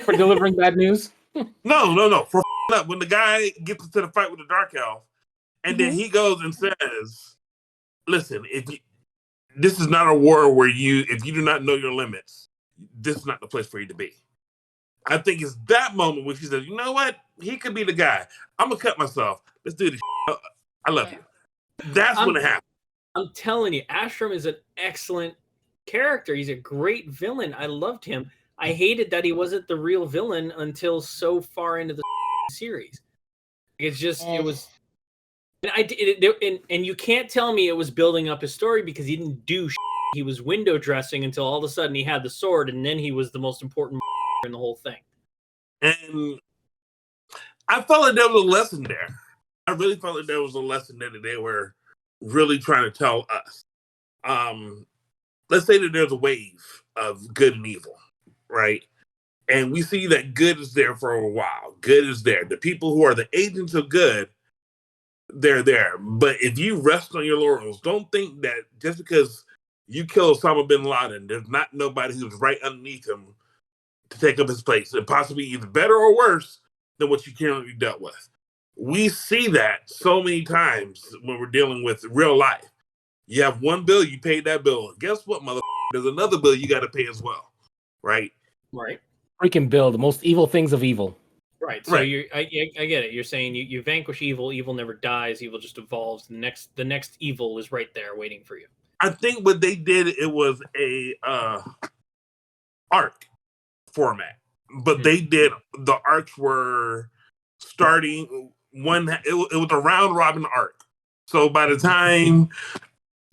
For delivering bad news? No, for up. When the guy gets into the fight with the Dark Elf, and then he goes and says, listen, this is not a war where if you do not know your limits, this is not the place for you to be. I think it's that moment when she says, you know what? He could be the guy. I'm going to cut myself. Let's do this. I love you. That's when it happened. I'm telling you, Ashram is an excellent character. He's a great villain. I loved him. I hated that he wasn't the real villain until so far into the series. It's just, it was... And you can't tell me it was building up his story because he didn't do shit. He was window dressing until all of a sudden he had the sword, and then he was the most important in the whole thing. And I felt like there was a lesson there. I really felt like there was a lesson there that they were really trying to tell us. Let's say that there's a wave of good and evil, right? And we see that good is there for a while. Good is there. The people who are the agents of good, they're there. But if you rest on your laurels, don't think that just because you kill Osama bin Laden, there's not nobody who's right underneath him to take up his place, and possibly either better or worse than what you currently dealt with. We see that so many times when we're dealing with real life. You have one bill, you paid that bill. Guess what, motherfucker? There's another bill you got to pay as well. right? Right. Freaking Bill, the most evil things of evil. Right. So Right. I get it. You're saying you vanquish evil. Evil never dies. Evil just evolves. The next evil is right there waiting for you. I think what they did, it was a arc format, but they did, the arcs were starting one. It was a round robin arc. So by the time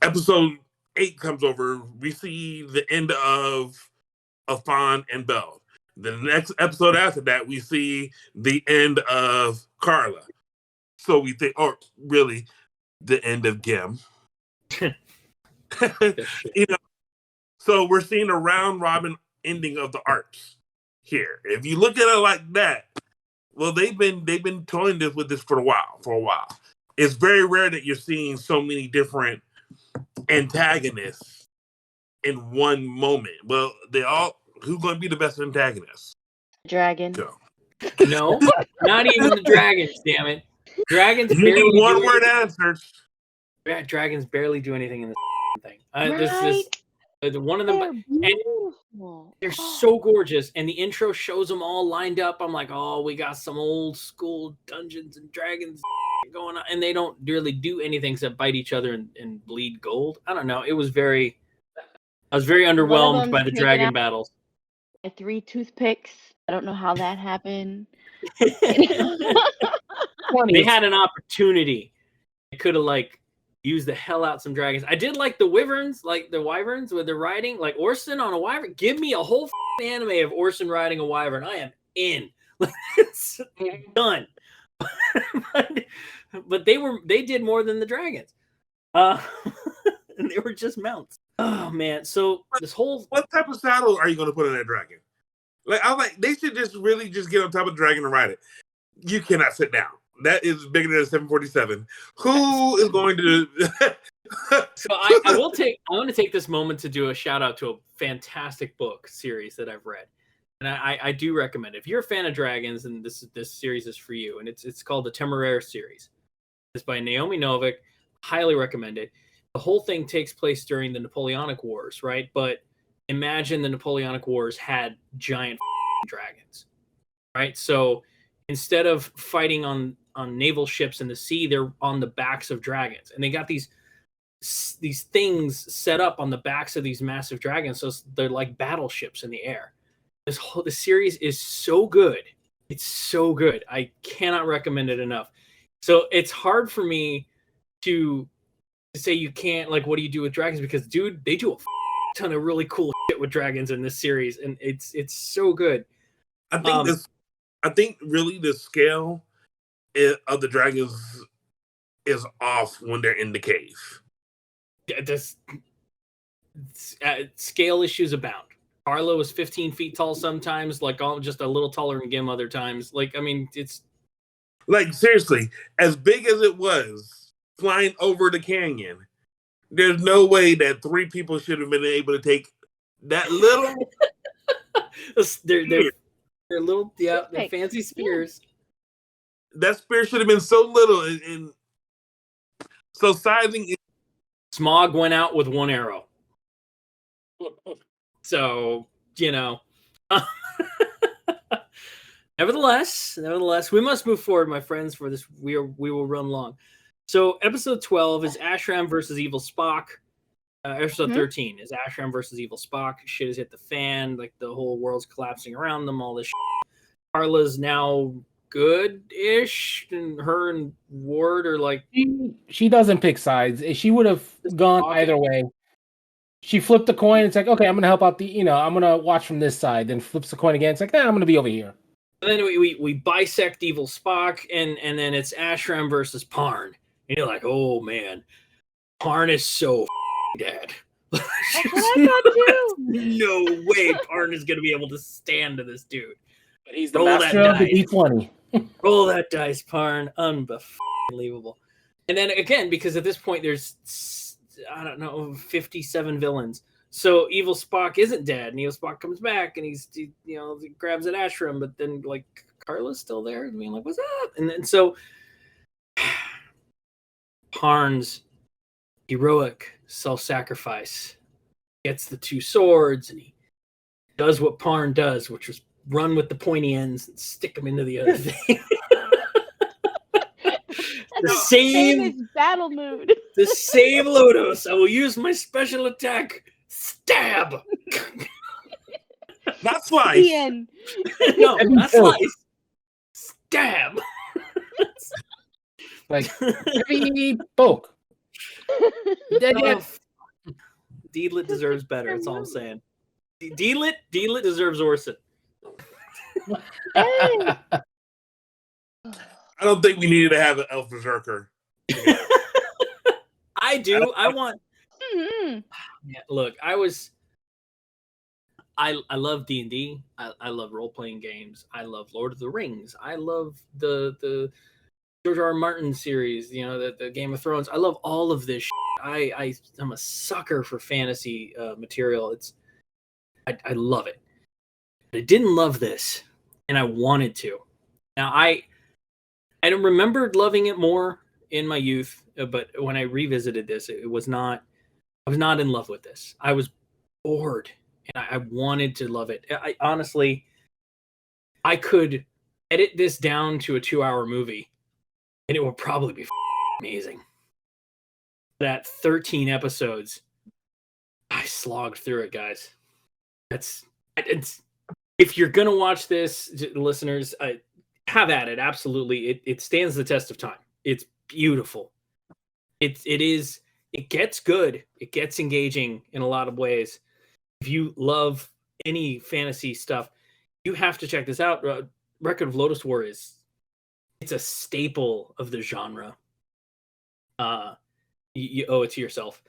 episode 8 comes over, we see the end of Fawn and Belle. The next episode after that, we see the end of Carla. So we think, or really, the end of Gim. You know, so we're seeing a round robin ending of the arcs here. If you look at it like that, well, they've been toying with this for a while. It's very rare that you're seeing so many different antagonists in one moment. Well, who's going to be the best antagonist? Dragon. Go. No, not even the dragons. Damn it, dragons You barely need one do word anything. answers. Yeah, dragons barely do anything in this thing. Right? One of them, They're and beautiful. they're so gorgeous. And the intro shows them all lined up. I'm like, oh, we got some old school Dungeons and Dragons going on, and they don't really do anything except bite each other and bleed gold. I don't know. I was very underwhelmed them's by the taken dragon out battles. by 3 toothpicks. I don't know how that happened. They had an opportunity. They could have used the hell out some dragons. I did like the wyverns, like the wyverns with the riding, like Orson on a wyvern. Give me a whole anime of Orson riding a wyvern. I am in. It's done. but they did more than the dragons. And they were just mounts. Oh man. So this whole What type of saddle are you going to put on that dragon? They should just really just get on top of the dragon and ride it. You cannot sit down. That is bigger than a 747. Who is going to? So I want to take this moment to do a shout out to a fantastic book series that I've read, and I do recommend it. If you're a fan of dragons, and this series is for you, and it's called the Temeraire series. It's by Naomi Novik. Highly recommend it. The whole thing takes place during the Napoleonic Wars, right? But imagine the Napoleonic Wars had giant dragons, right? So instead of fighting on naval ships in the sea, they're on the backs of dragons, and they got these things set up on the backs of these massive dragons, so they're like battleships in the air. The series is so good. It's so good. I cannot recommend it enough. So it's hard for me to say you can't, what do you do with dragons? Because dude, they do a ton of really cool shit with dragons in this series, and it's so good. I think really the scale of the dragons is off when they're in the cave. This scale issues abound. Carlo is 15 feet tall sometimes, just a little taller than Gim other times. It's seriously, as big as it was flying over the canyon, there's no way that 3 people should have been able to take that little. they're little, they're fancy spears. That spear should have been so little, and so sizing. Smog went out with 1 arrow. So, nevertheless, we must move forward, my friends, for this. We will run long. So, episode 12 is Ashram versus Evil Spock. Episode 13 is Ashram versus Evil Spock. Shit has hit the fan. The whole world's collapsing around them. All this shit. Carla's now good-ish, and her and Ward are she doesn't pick sides. She would have gone either way. She flipped the coin. It's like, okay, I'm gonna help out I'm gonna watch from this side. Then flips the coin again. It's like, I'm gonna be over here. And then we bisect Evil Spock, and then it's Ashram versus Parn. And you're like, oh man, Parn is so dead. That's what I thought too. No way Parn is gonna be able to stand to this dude. But he's the master of the D20. Roll that dice, Parn. Unbelievable. And then again, because at this point there's, I don't know, 57 villains. So Evil Spock isn't dead, and Evil Spock comes back, and he grabs at Ashram, but then Carla's still there, being like, "What's up?" And then so Parn's heroic self-sacrifice gets the 2 swords, and he does what Parn does, which was run with the pointy ends and stick them into the other thing. The same famous battle mood. to save Lodoss, I will use my special attack, stab. Not slice. The end. No, not slice. Stab. Like heavy poke. Oh, Deedlit deserves better. That's all I'm saying. Deedlit deserves Orson. I don't think we needed to have an elf berserker. I do. I want. Mhm. Yeah, look, I love D&D. I love role playing games. I love Lord of the Rings. I love the George R. R. Martin series. You know, the Game of Thrones. I love all of this. I'm a sucker for fantasy material. I love it. But I didn't love this, and I wanted to. Now I remembered loving it more in my youth, but when I revisited this, I was not in love with this. I was bored, and I wanted to love it. I honestly, I could edit this down to a 2-hour movie, and it would probably be amazing. That 13 episodes, I slogged through it, guys. It's if you're gonna watch this, listeners, have at it. Absolutely, it stands the test of time. It's beautiful. It gets good. It gets engaging in a lot of ways. If you love any fantasy stuff, you have to check this out. Record of Lodoss War it's a staple of the genre. You owe it to yourself.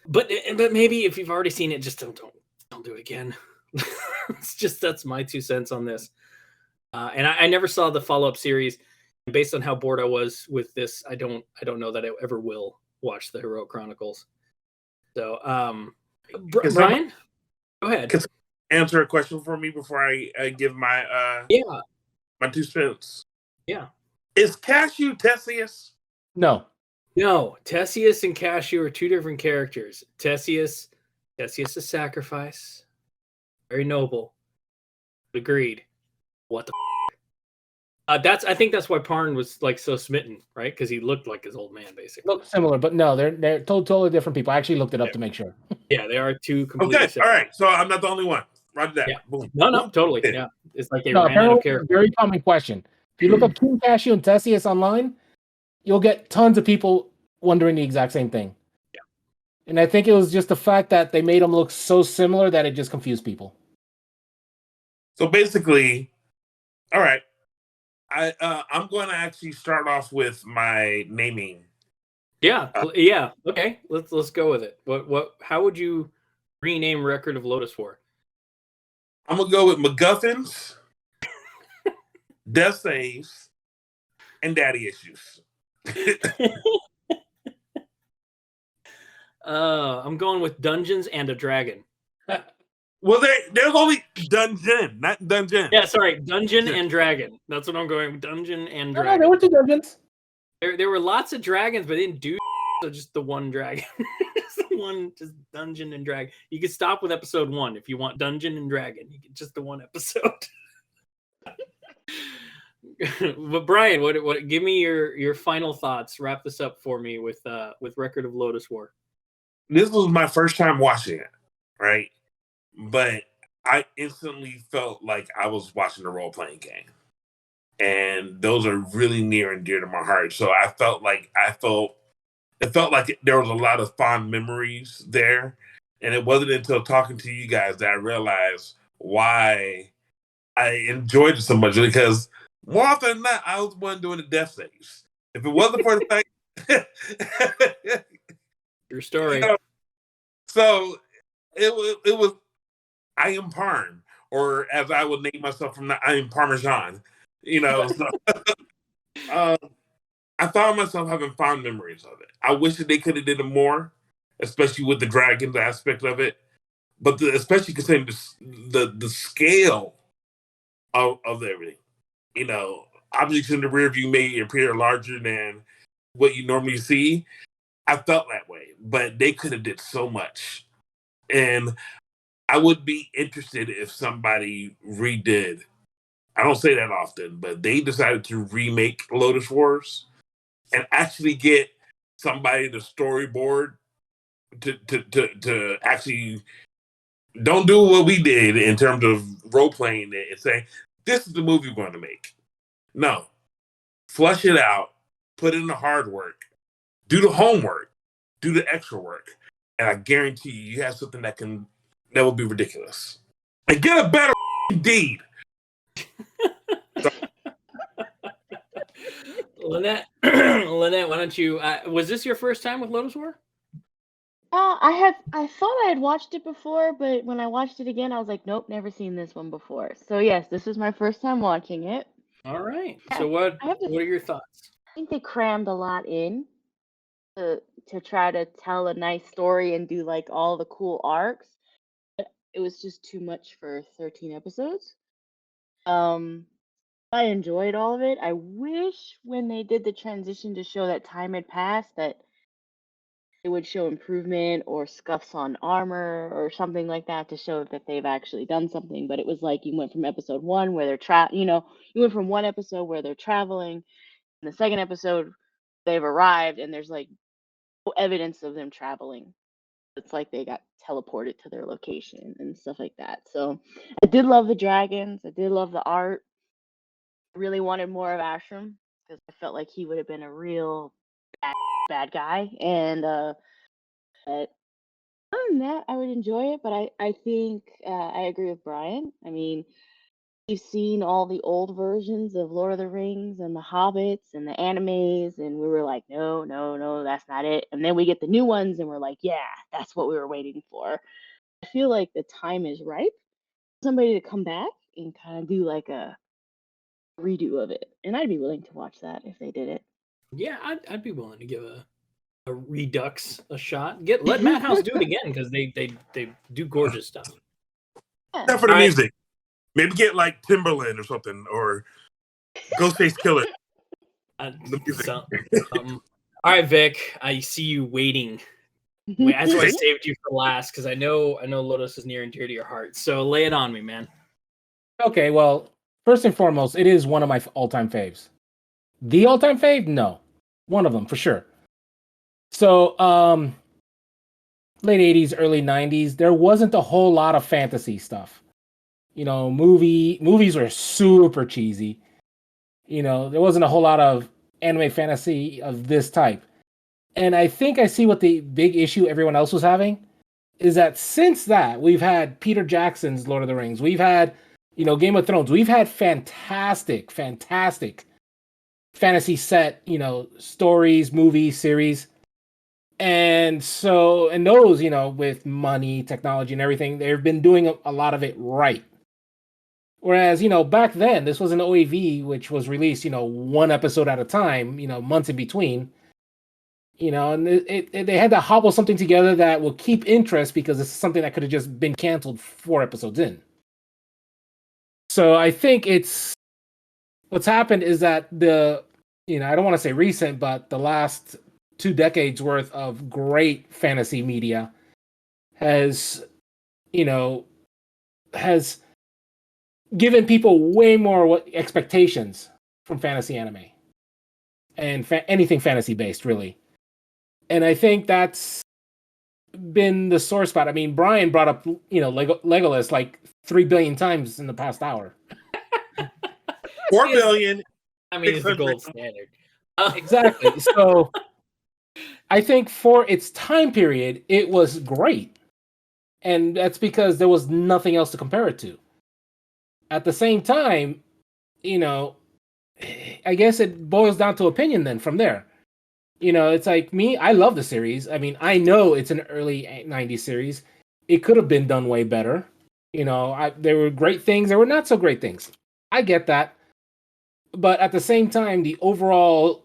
But maybe if you've already seen it, just don't do it again. That's my 2 cents on this. And I never saw the follow-up series. Based on how bored I was with this, I don't know that I ever will watch the Heroic Chronicles. So, Brian, go ahead. Can you answer a question for me before I give my my 2 cents? Yeah. Is Cashew Theseus? No. Theseus and Cashew are 2 different characters. Theseus is sacrifice. Very noble. Agreed. What the I think that's why Parn was like so smitten, right? Because he looked like his old man, basically. Look similar, but no, they're totally different people. I actually looked it up to make sure. Yeah, they are 2 completely Okay, separate. all right. So I'm not the only one. Roger that. Yeah. Boom. No, totally. Yeah, it's like they ran out of apparently, character. very common question. If you look up King Cashew and Theseus online, you'll get tons of people wondering the exact same thing. Yeah. And I think it was just the fact that they made them look so similar that it just confused people. So basically, all right. I'm going to actually start off with my naming. Yeah. Okay. Let's go with it. How would you rename Record of Lodoss War? I'm gonna go with MacGuffins, Death Saves, and Daddy Issues. I'm going with Dungeons and a Dragon. Well, there's only Dungeon, not Dungeon. Yeah, sorry, Dungeon and Dragon. That's what I'm going with. Dungeon and No, Dragon. there were 2 dungeons. There were lots of dragons, but they didn't do so just the one dragon. just Dungeon and Dragon. You can stop with episode 1 if you want Dungeon and Dragon. You get just the 1 episode. But Brian, what? Give me your final thoughts. Wrap this up for me with Record of Lodoss War. This was my first time watching it, right? But I instantly felt like I was watching a role-playing game. And those are really near and dear to my heart. So it felt like there was a lot of fond memories there. And it wasn't until talking to you guys that I realized why I enjoyed it so much. Because more often than not, I was the one doing the death saves. If it wasn't for the fact... Your story. So it was I am Parm, or as I would name myself from now, I am Parmesan. So, I found myself having fond memories of it. I wish that they could have did it more, especially with the dragons aspect of it. But especially considering the scale of everything. Objects in the rear view may appear larger than what you normally see. I felt that way, but they could have did so much. And I would be interested if somebody redid. I don't say that often, but they decided to remake Lodoss Wars and actually get somebody to storyboard to actually don't do what we did in terms of role playing it and say, this is the movie we're going to make. No. Flush it out, put in the hard work, do the homework, do the extra work. And I guarantee you have something that will be ridiculous. And get a better deed. Lynette, Lynette, why don't you? Was this your first time with Lodoss War? I thought I had watched it before, but when I watched it again, I was like, nope, never seen this one before. So yes, this is my first time watching it. All right. Yeah, So what I have to are your thoughts? I think they crammed a lot in to try to tell a nice story and do like all the cool arcs. But it was just too much for 13 episodes. I enjoyed all of it. I wish when they did the transition to show that time had passed that it would show improvement or scuffs on armor or something like that to show that they've actually done something. But it was like you went from episode one where they're you went from one episode where they're traveling, and the second episode they've arrived and there's like no evidence of them traveling. It's like they got teleported to their location and stuff like that. So I did love the dragons. I did love the art. I really wanted more of Ashram because I felt like he would have been a real bad guy. And but other than that, I would enjoy it. But I think I agree with Brian. I mean, we've seen all the old versions of Lord of the Rings and the Hobbits and the animes, and we were like, no, no, no, that's not it. And then we get the new ones, and we're like, yeah, that's what we were waiting for. I feel like the time is ripe for somebody to come back and kind of do like a redo of it, and I'd be willing to watch that if they did it. Yeah, I'd be willing to give a Redux a shot. Let Madhouse do it again because they do gorgeous stuff. Except for the music. Maybe get like Timberland or something, or Ghostface Killer. All right, Vic. I see you waiting. That's why I saved you for last because I know Lodoss is near and dear to your heart. So lay it on me, man. Okay, well, first and foremost, it is one of my all-time faves. The all-time fave? No. One of them, for sure. So, late 80s, early 90s, there wasn't a whole lot of fantasy stuff. Movies were super cheesy. There wasn't a whole lot of anime fantasy of this type. And I think I see what the big issue everyone else was having is that since that, we've had Peter Jackson's Lord of the Rings. We've had, Game of Thrones. We've had fantastic fantasy set, stories, movies, series. And so, and those, with money, technology, and everything, they've been doing a lot of it right. Whereas, back then, this was an OAV, which was released, one episode at a time, months in between. And they had to hobble something together that will keep interest because it's something that could have just been canceled 4 episodes in. So I think what's happened is that I don't want to say recent, but the last 2 decades worth of great fantasy media has given people way more expectations from fantasy anime and anything fantasy based, really. And I think that's been the sore spot. I mean, Brian brought up, Legolas like 3 billion times in the past hour. 4 billion. I mean, it's the gold standard. Exactly. So I think for its time period, it was great. And that's because there was nothing else to compare it to. At the same time, I guess it boils down to opinion then from there. It's like me, I love the series. I mean, I know it's an early 90s series. It could have been done way better. There were great things. There were not so great things. I get that. But at the same time, the overall,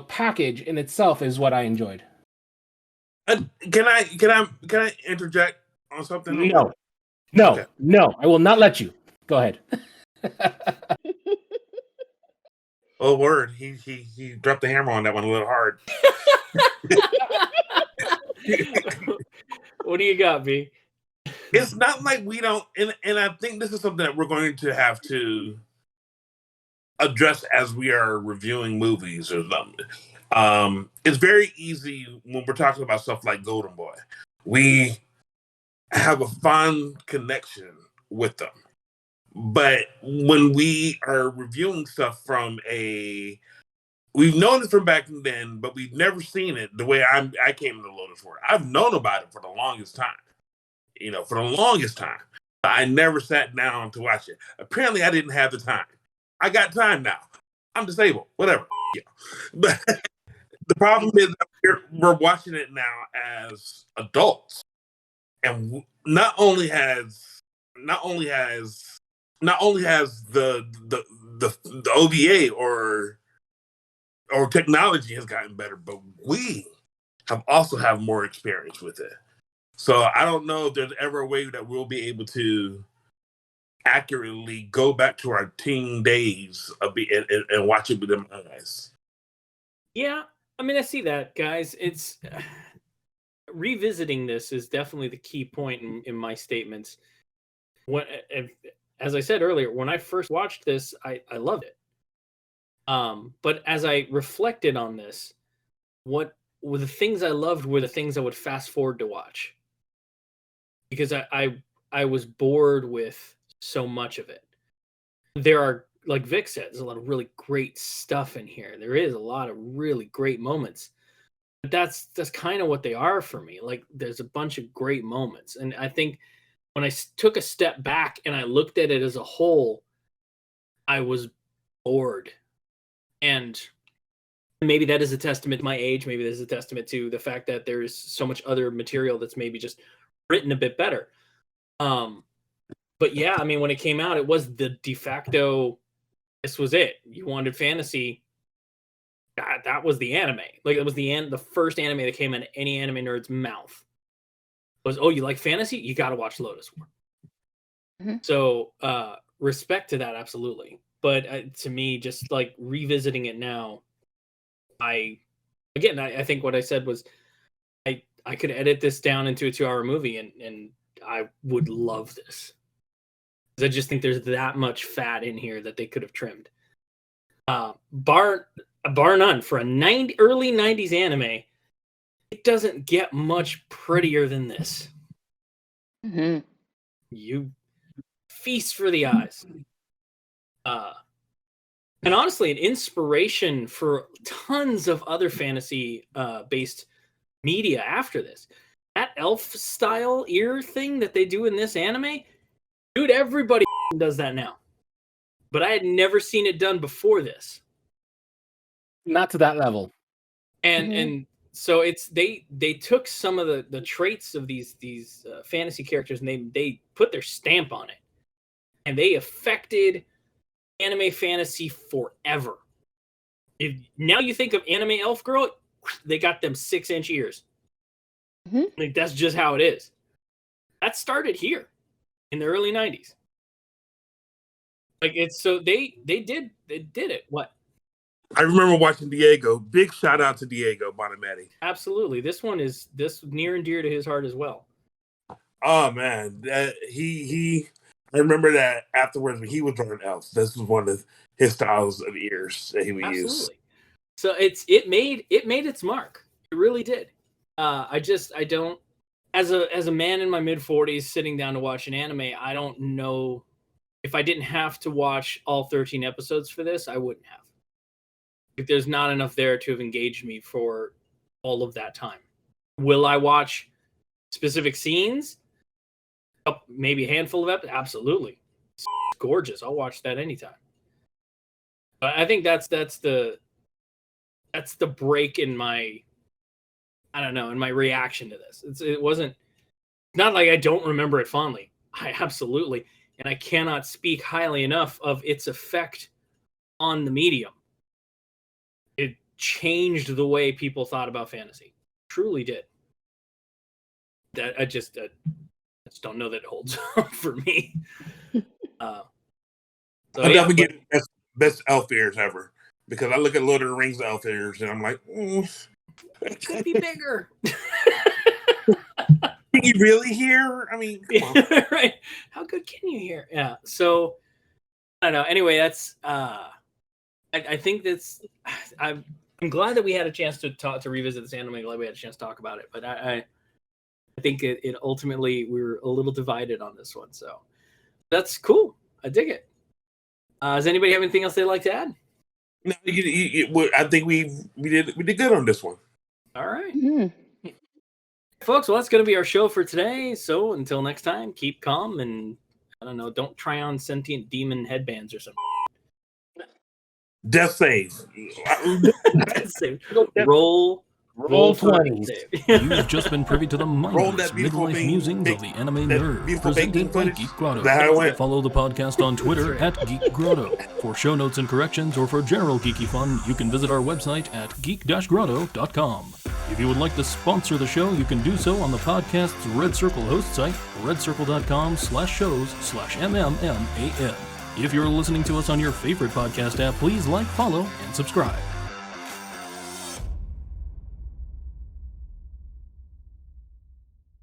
package in itself is what I enjoyed. Can I interject on something? No, Okay. No, I will not let you. Go ahead. Oh, word. He dropped the hammer on that one a little hard. What do you got, B? It's not like we don't, and I think this is something that we're going to have to address as we are reviewing movies or something. It's very easy when we're talking about stuff like Golden Boy. We have a fond connection with them. But when we are reviewing stuff we've known it from back then, but we've never seen it the way I came to Lodoss War. I've known about it for the longest time. For the longest time. I never sat down to watch it. Apparently, I didn't have the time. I got time now. I'm disabled. Whatever. Yeah. But the problem is we're watching it now as adults, and not only has the OVA or technology has gotten better, but we have also have more experience with it. So I don't know if there's ever a way that we'll be able to accurately go back to our teen days and watch it with them eyes. Yeah, I mean, I see that, guys. It's revisiting this is definitely the key point in my statements. As I said earlier, when I first watched this, I loved it. But as I reflected on this, what were the things I loved were the things I would fast forward to watch. Because I was bored with so much of it. There are, like Vic said, there's a lot of really great stuff in here. There is a lot of really great moments. But that's kind of what they are for me. Like, there's a bunch of great moments. And I think when I took a step back and I looked at it as a whole, I was bored. And maybe that is a testament to my age. Maybe this is a testament to the fact that there's so much other material that's maybe just written a bit better. But yeah, I mean, when it came out, it was the de facto, this was it. You wanted fantasy, that was the anime. Like, it was the first anime that came in any anime nerd's mouth. Was, oh, you like fantasy? You got to watch Lodoss War. Mm-hmm. So respect to that, absolutely. But to me, just like revisiting it now, I think what I said was, I could edit this down into a 2-hour movie and I would love this. I just think there's that much fat in here that they could have trimmed. Bar none, for a early 90s anime, it doesn't get much prettier than this. Mm-hmm. You feast for the eyes. And honestly, an inspiration for tons of other fantasy based media after this. That elf style ear thing that they do in this anime, dude, everybody does that now. But I had never seen it done before this. Not to that level. And so it's they took some of the traits of these fantasy characters and they put their stamp on it. And they affected anime fantasy forever. If now you think of anime elf girl, they got them 6-inch ears. Mm-hmm. Like, that's just how it is. That started here in the early 90s. Like, it's so they did it. What? I remember watching Diego. Big shout out to Diego Bonametti. Absolutely. This near and dear to his heart as well. Oh man, I remember that afterwards when he was drawing elves. This was one of his styles of ears that he would use. So it made its mark. It really did. I don't, as a man in my mid-40s sitting down to watch an anime, I don't know if I didn't have to watch all 13 episodes for this, I wouldn't have. Like, there's not enough there to have engaged me for all of that time. Will I watch specific scenes? Maybe a handful of episodes? Absolutely. It's gorgeous. I'll watch that anytime. But I think that's the break in my, I don't know, in my reaction to this. It wasn't, not like I don't remember it fondly. I absolutely, and I cannot speak highly enough of its effect on the medium. It changed the way people thought about fantasy. Truly did. That I just don't know that it holds up for me. I'm definitely getting best elf ears ever, because I look at Lord of the Rings elf ears and I'm like, it could be bigger. You really hear? I mean, come on. Right? How good can you hear? Yeah. So I don't know. Anyway, that's I think that's I'm glad that we had a chance to revisit this anime. I'm glad we had a chance to talk about it. But I think it ultimately we were a little divided on this one. So that's cool. I dig it. Does anybody have anything else they'd like to add? No, I think we did good on this one. All right. Mm. Folks, well, that's going to be our show for today. So until next time, keep calm and, I don't know, don't try on sentient demon headbands or something. Death save. Death save. Roll 20. You've just been privy to the mindless that beautiful midlife thing, musings of the anime that nerd, beautiful presented baking by footage. Geek Grotto. Is that how it went? Follow the podcast on Twitter at Geek Grotto. For show notes and corrections or for general geeky fun, you can visit our website at geek-grotto.com. If you would like to sponsor the show, you can do so on the podcast's Red Circle host site, redcircle.com/shows/MMMAN. If you're listening to us on your favorite podcast app, please like, follow, and subscribe.